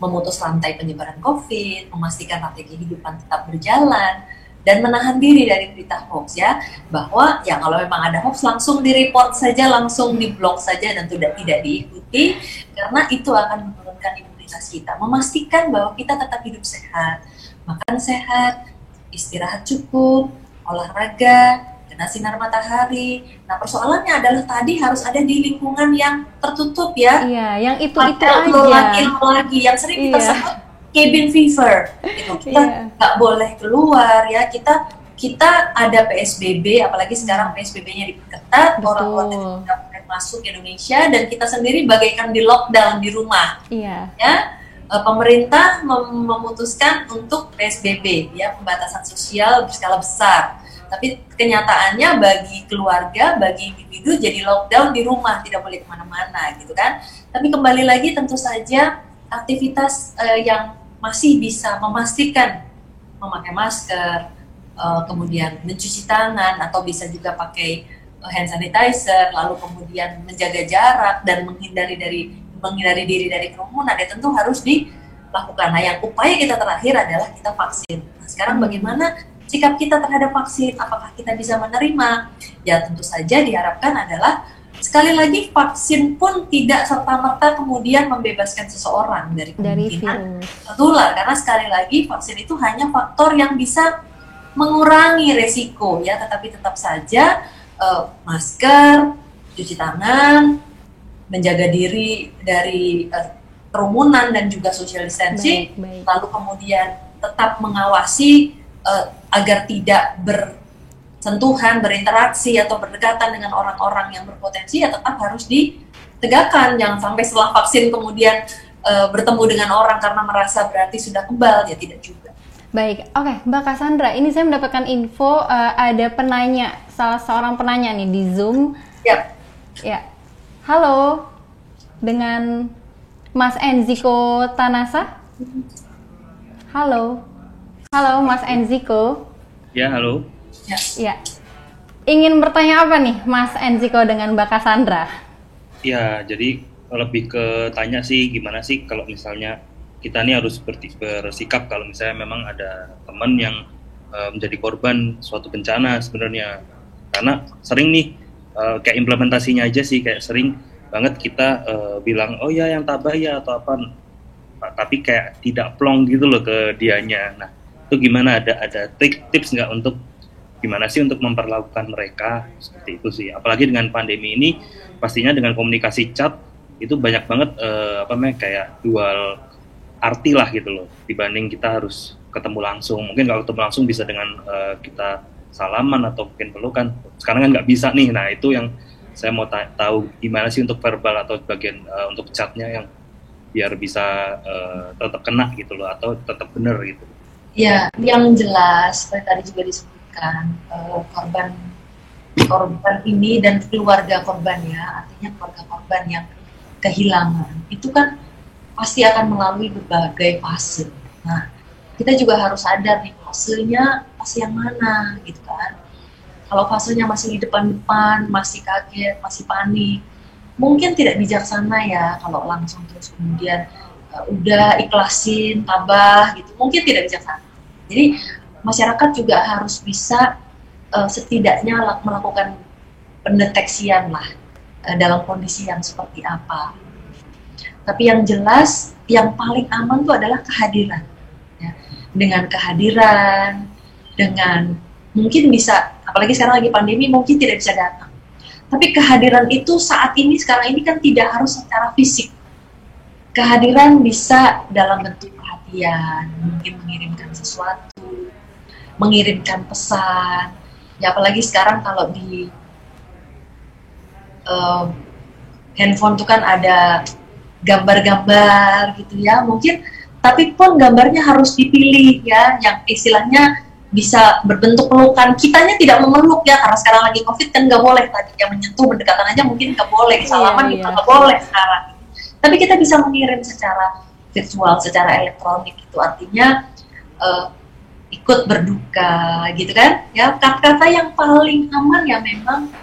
Memutus rantai penyebaran COVID, memastikan rantai kehidupan tetap berjalan, dan menahan diri dari berita hoax ya, bahwa ya kalau memang ada hoax langsung di-report saja, langsung di-blok saja dan tidak diikuti, karena itu akan menurunkan imunitas kita. Memastikan bahwa kita tetap hidup sehat, makan sehat, istirahat cukup, olahraga, kena sinar matahari. Nah, persoalannya adalah tadi harus ada di lingkungan yang tertutup ya. Iya, yang itu lagi yang sering kita sebut cabin fever, gitu. Kita nggak boleh keluar ya. Kita ada PSBB, apalagi sekarang PSBB-nya diperketat, orang-orang tidak boleh masuk Indonesia, dan kita sendiri bagaikan di lockdown di rumah. Iya. Ya, pemerintah memutuskan untuk PSBB, ya, pembatasan sosial berskala besar. Tapi kenyataannya bagi keluarga, bagi individu jadi lockdown di rumah, tidak boleh kemana-mana, gitu kan. Tapi kembali lagi tentu saja aktivitas yang masih bisa memastikan memakai masker, kemudian mencuci tangan, atau bisa juga pakai hand sanitizer, lalu kemudian menjaga jarak dan menghindari diri dari kerumunan, ya tentu harus dilakukan. Nah, yang upaya kita terakhir adalah kita vaksin. Nah, sekarang bagaimana sikap kita terhadap vaksin? Apakah kita bisa menerima? Ya tentu saja diharapkan adalah, sekali lagi, vaksin pun tidak serta-merta kemudian membebaskan seseorang dari kemungkinan tertular, karena sekali lagi vaksin itu hanya faktor yang bisa mengurangi resiko ya, tetapi tetap saja masker, cuci tangan, menjaga diri dari kerumunan dan juga social distancing, lalu kemudian tetap mengawasi agar tidak sentuhan, berinteraksi atau berdekatan dengan orang-orang yang berpotensi, ya tetap harus ditegakkan. Jangan sampai setelah vaksin kemudian bertemu dengan orang karena merasa berarti sudah kebal, ya tidak juga. Baik, oke, Mbak Cassandra, ini saya mendapatkan info ada salah seorang penanya nih di Zoom. Yep. Ya, halo, dengan Mas Enziko Tanasa. Halo Mas Enziko. Ya, halo. Ya, ingin bertanya apa nih Mas Enziko dengan Mbak Cassandra? Ya, jadi lebih ke tanya sih, gimana sih kalau misalnya kita nih harus bersikap kalau misalnya memang ada teman yang menjadi korban suatu bencana sebenarnya. Karena sering nih kayak implementasinya aja sih, kayak sering banget kita bilang oh ya yang tabah ya atau apa, tapi kayak tidak plong gitu loh ke dianya. Nah, itu gimana, ada tips nggak untuk gimana sih untuk memperlakukan mereka seperti itu sih, apalagi dengan pandemi ini pastinya dengan komunikasi chat itu banyak banget kayak dual arti lah gitu loh, dibanding kita harus ketemu langsung. Mungkin kalau ketemu langsung bisa dengan kita salaman atau mungkin pelukan, sekarang kan nggak bisa nih. Nah, itu yang saya mau tahu gimana sih untuk verbal atau bagian untuk chatnya yang biar bisa tetap kena gitu loh, atau tetap benar gitu. Ya, yang jelas seperti tadi juga disebutkan, korban ini dan keluarga korban ya, artinya keluarga korban yang kehilangan itu kan pasti akan melalui berbagai fase. Nah, kita juga harus sadar nih fasenya fase yang mana gitu kan. Kalau fasenya masih di depan-depan, masih kaget, masih panik, mungkin tidak bijaksana ya kalau langsung terus kemudian udah ikhlasin, tabah gitu, mungkin tidak bijaksana. Jadi masyarakat juga harus bisa setidaknya melakukan pendeteksian lah dalam kondisi yang seperti apa. Tapi yang jelas, yang paling aman itu adalah kehadiran. Ya. Dengan kehadiran, dengan mungkin bisa, apalagi sekarang lagi pandemi, mungkin tidak bisa datang. Tapi kehadiran itu sekarang ini kan tidak harus secara fisik. Kehadiran bisa dalam bentuk perhatian, mungkin mengirimkan sesuatu, mengirimkan pesan. Ya apalagi sekarang kalau di handphone tuh kan ada gambar-gambar gitu ya, mungkin tapi pun gambarnya harus dipilih ya, yang istilahnya bisa berbentuk pelukan. Kitanya tidak memeluk ya, karena sekarang lagi COVID kan nggak boleh tadi yang menyentuh, berdekatan aja mungkin nggak boleh, salaman juga nggak boleh sekarang. Tapi kita bisa mengirim secara virtual, secara elektronik, itu artinya ikut berduka gitu kan ya. Kata-kata yang paling aman ya memang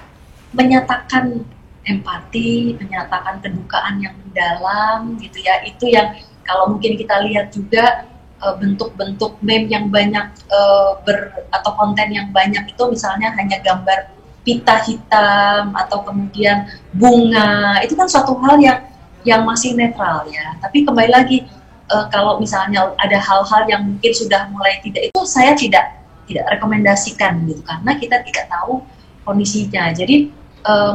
menyatakan empati, menyatakan kedukaan yang mendalam gitu ya. Itu yang kalau mungkin kita lihat juga bentuk-bentuk meme yang banyak atau konten yang banyak itu misalnya hanya gambar pita hitam atau kemudian bunga, itu kan suatu hal yang masih netral ya. Tapi kembali lagi kalau misalnya ada hal-hal yang mungkin sudah mulai tidak, itu saya tidak rekomendasikan gitu, karena kita tidak tahu kondisinya. Jadi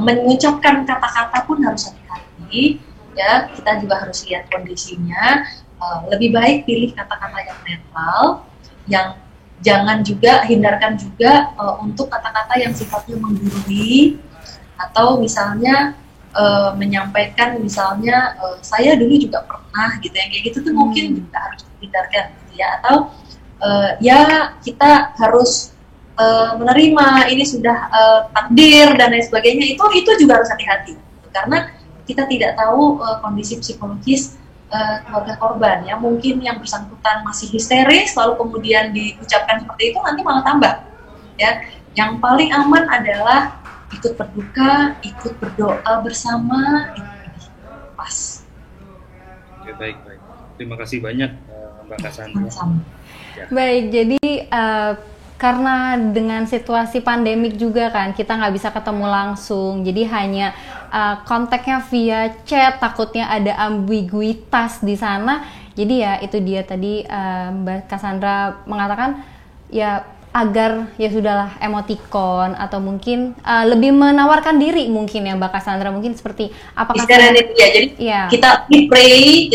mengucapkan kata-kata pun harus hati-hati ya, kita juga harus lihat kondisinya. Lebih baik pilih kata-kata yang netral, yang jangan juga hindarkan juga untuk kata-kata yang sifatnya menggurui atau misalnya menyampaikan misalnya saya dulu juga pernah gitu, yang kayak gitu tuh mungkin juga harus dihindarkan gitu ya. Atau ya kita harus menerima ini sudah takdir dan lain sebagainya, itu juga harus hati-hati karena kita tidak tahu kondisi psikologis keluarga korban ya. Mungkin yang bersangkutan masih histeris lalu kemudian diucapkan seperti itu, nanti malah tambah ya. Yang paling aman adalah ikut berduka, ikut berdoa bersama, itu pas. Oke, baik. Terima kasih banyak Mbak Cassandra. Ya. Baik, jadi karena dengan situasi pandemik juga kan, kita nggak bisa ketemu langsung, jadi hanya kontaknya via chat, takutnya ada ambiguitas di sana. Jadi ya itu dia tadi Mbak Cassandra mengatakan ya agar ya sudahlah emoticon atau mungkin lebih menawarkan diri mungkin ya Mbak Cassandra, mungkin seperti apakah ya, jadi ya. Kita pray,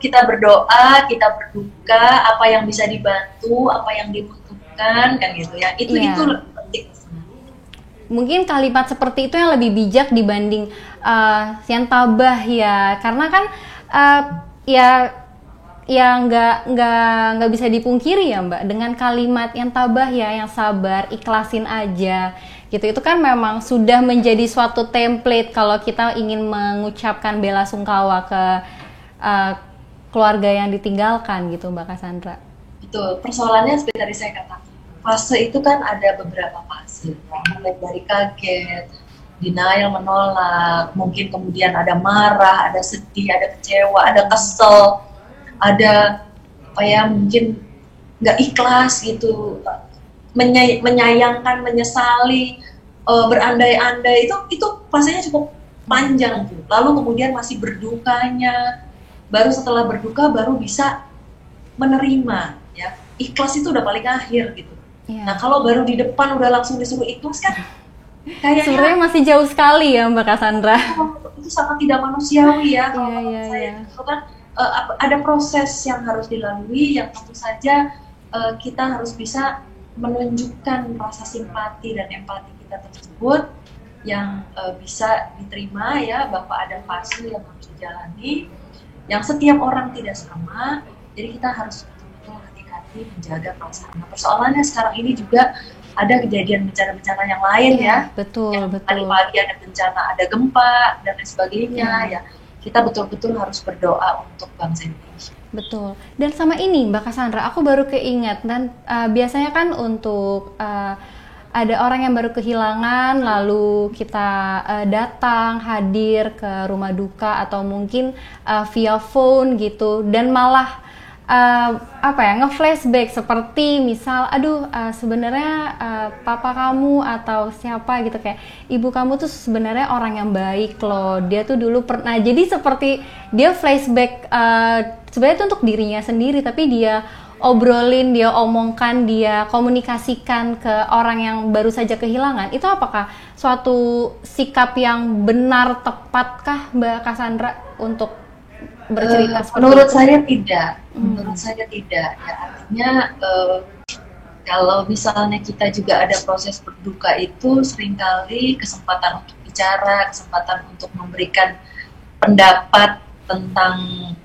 kita berdoa, kita berduka, apa yang bisa dibantu, apa yang dibutuhkan kan gitu ya. Itu penting. Mungkin kalimat seperti itu yang lebih bijak dibanding yang tabah ya, karena kan ya nggak bisa dipungkiri ya Mbak, dengan kalimat yang tabah ya, yang sabar, ikhlasin aja gitu, itu kan memang sudah menjadi suatu template kalau kita ingin mengucapkan bela sungkawa ke keluarga yang ditinggalkan gitu Mbak Cassandra. Betul, persoalannya seperti tadi saya katakan, fase itu kan ada beberapa fase, mulai dari kaget, denial, menolak, mungkin kemudian ada marah, ada sedih, ada kecewa, ada kesel, ada mungkin nggak ikhlas gitu, menyayangkan, menyesali, berandai-andai, itu fasenya cukup panjang tuh. Lalu kemudian masih berdukanya, baru setelah berduka baru bisa menerima ya. Ikhlas itu udah paling akhir gitu. Yeah. Nah kalau baru di depan udah langsung disuruh ikhlas kan kayaknya sebenarnya masih jauh sekali ya Mbak Cassandra. Itu sangat tidak manusiawi ya kalau saya. Itu kan ada proses yang harus dilalui, yang tentu saja kita harus bisa menunjukkan rasa simpati dan empati kita tersebut yang bisa diterima ya, bahwa ada fase yang harus dijalani, yang setiap orang tidak sama, jadi kita harus betul-betul hati-hati menjaga perasaan. Nah, persoalannya sekarang ini juga ada kejadian bencana-bencana yang lain ya. Betul. Tadi pagi ada bencana, ada gempa dan lain sebagainya ya. Kita betul-betul harus berdoa untuk bangsa Indonesia. Betul. Dan sama ini Mbak Cassandra, aku baru keinget, dan biasanya kan untuk ada orang yang baru kehilangan, lalu kita datang, hadir ke rumah duka atau mungkin via phone gitu, dan malah nge-flashback seperti misal, sebenarnya papa kamu atau siapa gitu, kayak ibu kamu tuh sebenarnya orang yang baik loh, dia tuh dulu pernah, jadi seperti dia flashback sebenarnya itu untuk dirinya sendiri, tapi dia obrolin, dia omongkan, dia komunikasikan ke orang yang baru saja kehilangan. Itu apakah suatu sikap yang benar, tepatkah Mbak Cassandra untuk bercerita seperti menurut itu? Saya tidak. Menurut saya tidak. Ya, artinya kalau misalnya kita juga ada proses berduka itu seringkali kesempatan untuk bicara, kesempatan untuk memberikan pendapat tentang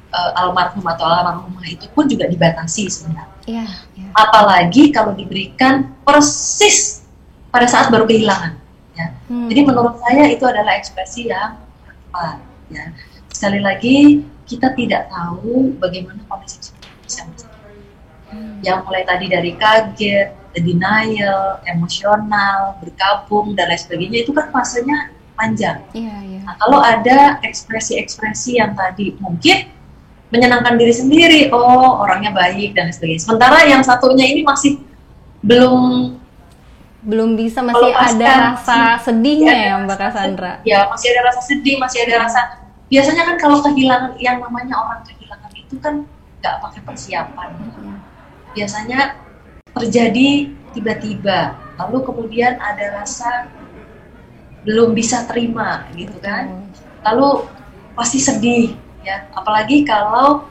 almarhum atau almarhumah itu pun juga dibatasi sebenarnya. Yeah. Apalagi kalau diberikan persis pada saat baru kehilangan. Ya. Jadi menurut saya itu adalah ekspresi yang tepat. Ya. Sekali lagi, kita tidak tahu bagaimana kondisi psikologis yang mulai tadi dari kaget, denial, emosional, berkabung dan lain sebagainya, itu kan fasenya panjang. Yeah. Nah, kalau ada ekspresi-ekspresi yang tadi mungkin menyenangkan diri sendiri, oh orangnya baik dan sebagainya. Sementara yang satunya ini masih belum bisa, masih ada rasa sedihnya ya Mbak Cassandra. Ya, masih ada rasa sedih, masih ada rasa. Biasanya kan kalau kehilangan, yang namanya orang kehilangan itu kan nggak pakai persiapan. Biasanya terjadi tiba-tiba, lalu kemudian ada rasa belum bisa terima gitu kan, lalu pasti sedih ya, apalagi kalau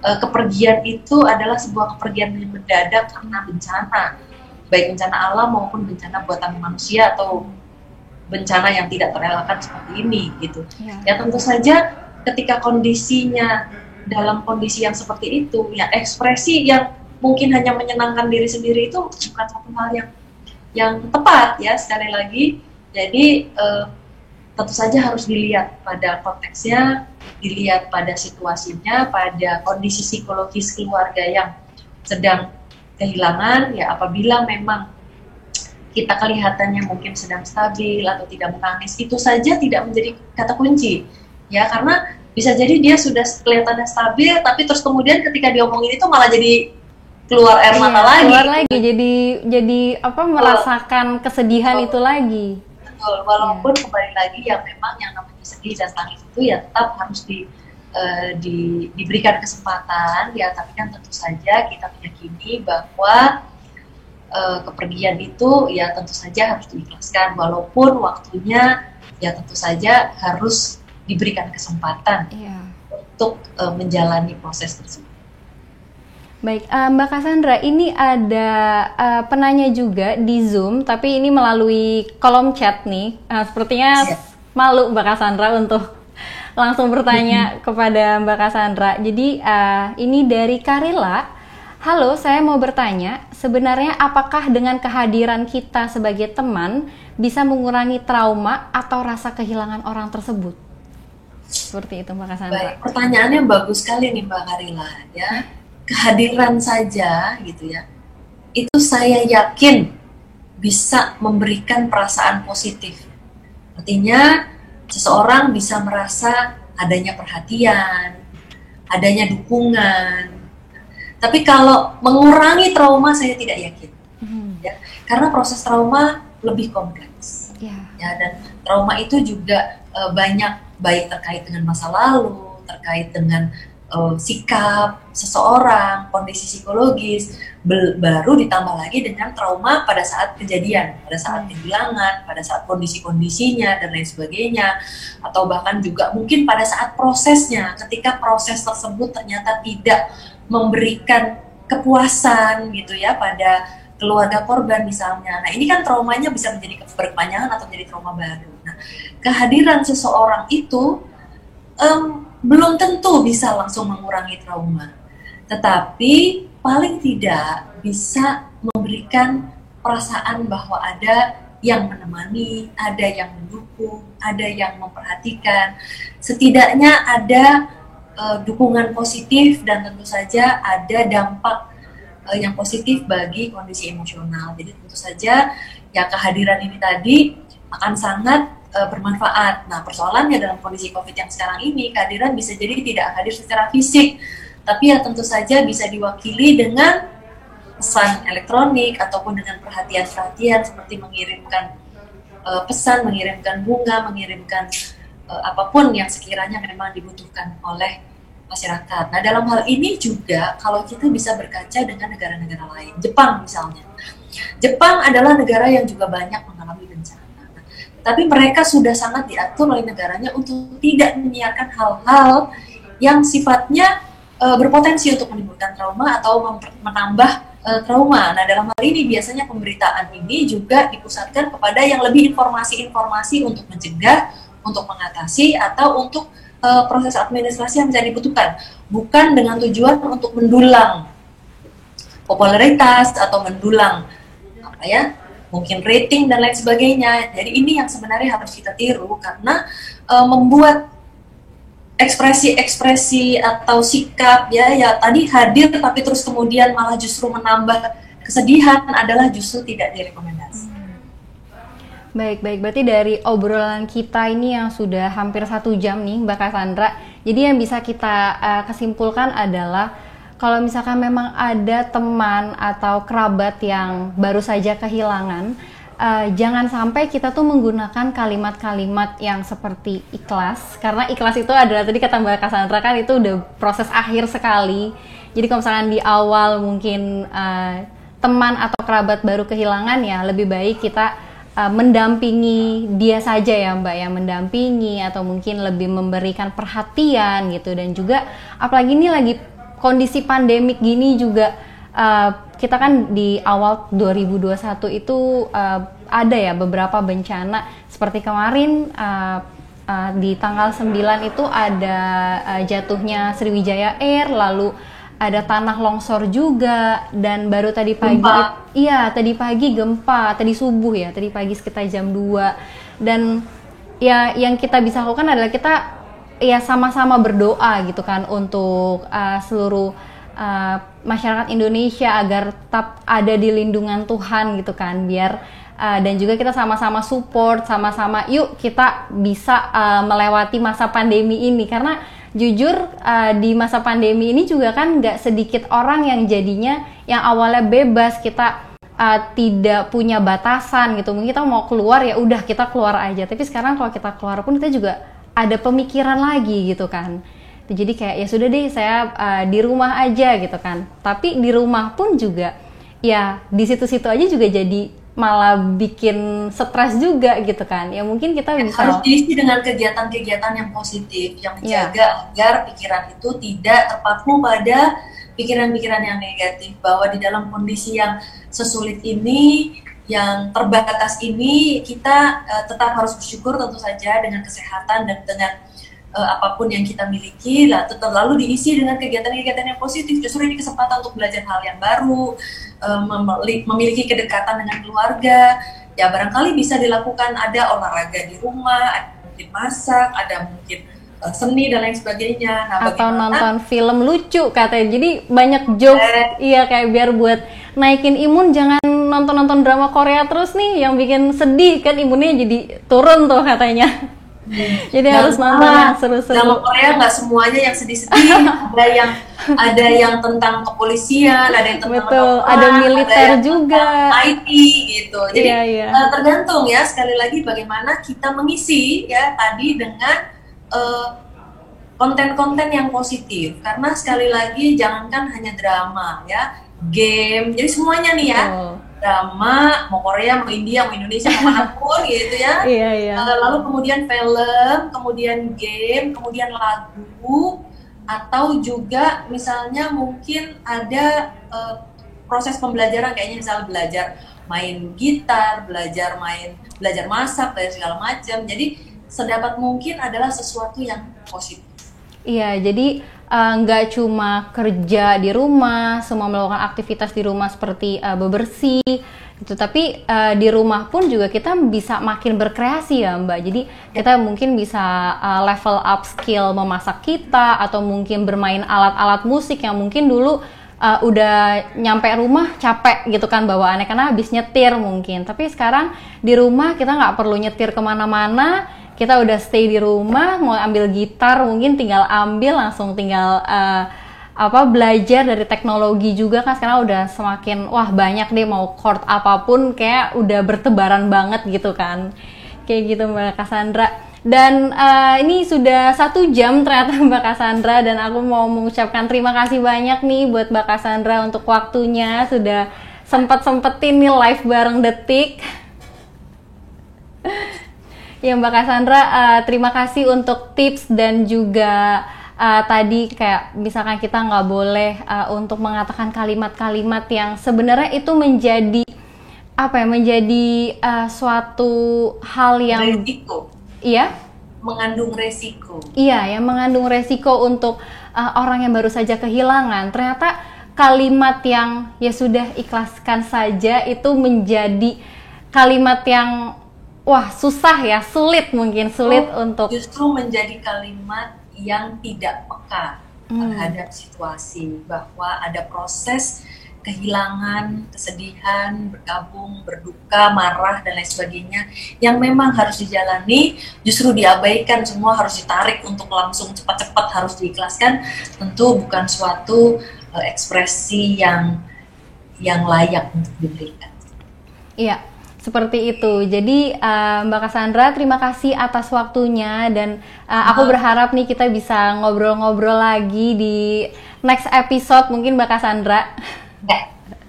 kepergian itu adalah sebuah kepergian yang mendadak karena bencana, baik bencana alam maupun bencana buatan manusia atau bencana yang tidak terelakkan seperti ini gitu. Ya tentu saja ketika kondisinya dalam kondisi yang seperti itu, ya ekspresi yang mungkin hanya menyenangkan diri sendiri itu bukan satu hal yang tepat ya, sekali lagi. Jadi tentu saja harus dilihat pada konteksnya, dilihat pada situasinya, pada kondisi psikologis keluarga yang sedang kehilangan. Ya apabila memang kita kelihatannya mungkin sedang stabil atau tidak menangis, itu saja tidak menjadi kata kunci ya, karena bisa jadi dia sudah kelihatannya stabil tapi terus kemudian ketika diomongin itu malah jadi keluar air mata lagi. Keluar lagi, jadi apa, merasakan kesedihan itu lagi. Betul, walaupun kembali lagi yang memang yang namanya sedih dan tangis itu ya tetap harus diberikan kesempatan ya, tapi kan tentu saja kita meyakini bahwa kepergian itu ya tentu saja harus diikhlaskan, walaupun waktunya ya tentu saja harus diberikan kesempatan untuk menjalani proses tersebut. Baik, Mbak Cassandra, ini ada penanya juga di Zoom, tapi ini melalui kolom chat nih. Sepertinya malu Mbak Cassandra untuk langsung bertanya kepada Mbak Cassandra. Jadi ini dari Karila. Halo, saya mau bertanya, sebenarnya apakah dengan kehadiran kita sebagai teman bisa mengurangi trauma atau rasa kehilangan orang tersebut? Seperti itu Mbak Cassandra. Baik, pertanyaannya bagus sekali nih Mbak Karila ya. Kehadiran saja gitu ya, itu saya yakin bisa memberikan perasaan positif. Artinya seseorang bisa merasa adanya perhatian, adanya dukungan. Tapi kalau mengurangi trauma saya tidak yakin, ya, karena proses trauma lebih kompleks. Ya, dan trauma itu juga banyak, baik terkait dengan masa lalu, terkait dengan sikap seseorang, kondisi psikologis, baru ditambah lagi dengan trauma pada saat kejadian, pada saat kehilangan, pada saat kondisi-kondisinya dan lain sebagainya, atau bahkan juga mungkin pada saat prosesnya, ketika proses tersebut ternyata tidak memberikan kepuasan gitu ya pada keluarga korban misalnya. Nah ini kan traumanya bisa menjadi berkepanjangan atau menjadi trauma baru. Nah kehadiran seseorang itu belum tentu bisa langsung mengurangi trauma, tetapi paling tidak bisa memberikan perasaan bahwa ada yang menemani, ada yang mendukung, ada yang memperhatikan, setidaknya ada dukungan positif dan tentu saja ada dampak yang positif bagi kondisi emosional. Jadi tentu saja ya kehadiran ini tadi akan sangat bermanfaat. Nah persoalannya dalam kondisi COVID yang sekarang ini, kehadiran bisa jadi tidak hadir secara fisik, tapi ya tentu saja bisa diwakili dengan pesan elektronik ataupun dengan perhatian-perhatian seperti mengirimkan pesan, mengirimkan bunga, mengirimkan apapun yang sekiranya memang dibutuhkan oleh masyarakat. Nah dalam hal ini juga kalau kita bisa berkaca dengan negara-negara lain, Jepang misalnya. Jepang adalah negara yang juga banyak mengalami bencana. Tapi mereka sudah sangat diatur oleh negaranya untuk tidak menyiarkan hal-hal yang sifatnya berpotensi untuk menimbulkan trauma atau menambah trauma. Nah dalam hal ini biasanya pemberitaan ini juga dipusatkan kepada yang lebih informasi-informasi untuk mencegah, untuk mengatasi, atau untuk proses administrasi yang bisa dibutuhkan. Bukan dengan tujuan untuk mendulang popularitas atau mendulang mungkin rating dan lain sebagainya. Jadi ini yang sebenarnya harus kita tiru, karena membuat ekspresi-ekspresi atau sikap ya tadi hadir tapi terus kemudian malah justru menambah kesedihan adalah justru tidak direkomendasi. Baik, berarti dari obrolan kita ini yang sudah hampir 1 jam nih Mbak Cassandra, Jadi yang bisa kita kesimpulkan adalah kalau misalkan memang ada teman atau kerabat yang baru saja kehilangan, jangan sampai kita tuh menggunakan kalimat-kalimat yang seperti ikhlas, karena ikhlas itu adalah, tadi kata Mbak Cassandra kan, itu udah proses akhir sekali. Jadi kalau misalkan di awal mungkin teman atau kerabat baru kehilangan, ya lebih baik kita mendampingi dia saja ya Mbak ya, mendampingi atau mungkin lebih memberikan perhatian gitu. Dan juga apalagi ini lagi kondisi pandemik gini juga, kita kan di awal 2021 itu ada ya beberapa bencana seperti kemarin di tanggal 9 itu ada jatuhnya Sriwijaya Air, lalu ada tanah longsor juga, dan baru tadi pagi tadi pagi gempa, tadi subuh ya, tadi pagi sekitar jam 2. Dan ya yang kita bisa lakukan adalah kita ya sama-sama berdoa gitu kan untuk seluruh masyarakat Indonesia agar tetap ada di lindungan Tuhan gitu kan, biar dan juga kita sama-sama support, sama-sama yuk kita bisa melewati masa pandemi ini. Karena jujur di masa pandemi ini juga kan nggak sedikit orang yang jadinya yang awalnya bebas, kita tidak punya batasan gitu, mungkin kita mau keluar ya udah kita keluar aja, tapi sekarang kalau kita keluar pun kita juga ada pemikiran lagi gitu kan. Jadi kayak ya sudah deh saya di rumah aja gitu kan. Tapi di rumah pun juga ya di situ-situ aja juga jadi malah bikin stres juga gitu kan. Ya mungkin kita bisa harus diisi dengan kegiatan-kegiatan yang positif yang menjaga agar pikiran itu tidak terpaku pada pikiran-pikiran yang negatif, bahwa di dalam kondisi yang sesulit ini, yang terbatas ini, kita tetap harus bersyukur tentu saja dengan kesehatan dan dengan apapun yang kita miliki, lalu diisi dengan kegiatan-kegiatan yang positif. Justru ini kesempatan untuk belajar hal yang baru, memiliki kedekatan dengan keluarga. Ya barangkali bisa dilakukan, ada olahraga di rumah, ada mungkin masak, ada mungkin seni dan lain sebagainya. Nah, atau nonton film lucu katanya, jadi banyak jokes. Iya, kayak biar buat naikin imun, jangan nonton drama Korea terus nih yang bikin sedih kan, imunnya jadi turun tuh katanya. Jadi harus nonton yang seru-seru. Drama Korea nggak semuanya yang sedih-sedih. ada yang tentang kepolisian, ada yang tentang ada militer ada juga, IT gitu. Jadi tergantung ya, sekali lagi bagaimana kita mengisi ya tadi dengan konten-konten yang positif. Karena sekali lagi jangankan hanya drama ya, game, jadi semuanya nih ya, drama, mau Korea, mau India, mau Indonesia, mau manapun gitu ya. Lalu kemudian film, kemudian game, kemudian lagu, atau juga misalnya mungkin ada proses pembelajaran, kayaknya misalnya belajar main gitar, belajar masak, dan segala macam. Jadi sedapat mungkin adalah sesuatu yang positif. Iya, jadi nggak cuma kerja di rumah, semua melakukan aktivitas di rumah seperti bebersih gitu, tapi di rumah pun juga kita bisa makin berkreasi ya Mbak. Jadi kita mungkin bisa level up skill memasak kita, atau mungkin bermain alat-alat musik yang mungkin dulu udah nyampe rumah capek gitu kan bawaannya karena habis nyetir mungkin, tapi sekarang di rumah kita nggak perlu nyetir kemana-mana. Kita udah stay di rumah, mau ambil gitar mungkin tinggal ambil, langsung tinggal belajar dari teknologi juga kan sekarang udah semakin banyak deh, mau chord apapun kayak udah bertebaran banget gitu kan, kayak gitu Mbak Cassandra. Dan ini sudah 1 jam ternyata Mbak Cassandra, dan aku mau mengucapkan terima kasih banyak nih buat Mbak Cassandra untuk waktunya, sudah sempetin nih live bareng Detik. Ya Mbak Cassandra, terima kasih untuk tips dan juga tadi kayak misalkan kita nggak boleh untuk mengatakan kalimat-kalimat yang sebenarnya itu menjadi suatu hal yang resiko. Iya? Mengandung resiko. Iya, yang mengandung resiko untuk orang yang baru saja kehilangan. Ternyata kalimat yang ya sudah ikhlaskan saja itu menjadi kalimat yang susah ya, sulit untuk justru menjadi kalimat yang tidak peka terhadap situasi, bahwa ada proses kehilangan, kesedihan, bergabung, berduka, marah, dan lain sebagainya yang memang harus dijalani, justru diabaikan, semua harus ditarik untuk langsung cepat-cepat harus diikhlaskan, tentu bukan suatu ekspresi yang layak untuk diberikan. Iya, seperti itu. Jadi Mbak Cassandra, terima kasih atas waktunya, dan aku berharap nih kita bisa ngobrol-ngobrol lagi di next episode mungkin Mbak Cassandra. Ya,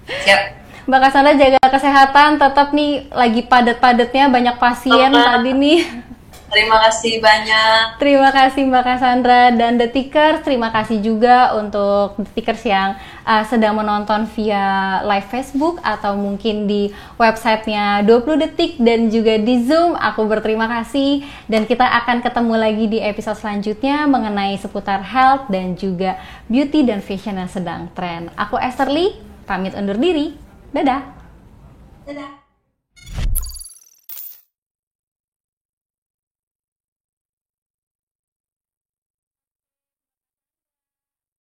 siap. Mbak Cassandra jaga kesehatan, tetap nih lagi padat-padatnya banyak pasien tadi nih. Terima kasih banyak. Terima kasih Mbak Cassandra, dan Detikers, terima kasih juga untuk Detikers yang sedang menonton via live Facebook atau mungkin di websitenya 20 Detik dan juga di Zoom. Aku berterima kasih, dan kita akan ketemu lagi di episode selanjutnya mengenai seputar health dan juga beauty dan fashion yang sedang tren. Aku Esther Lee, pamit undur diri. Dadah. Dadah.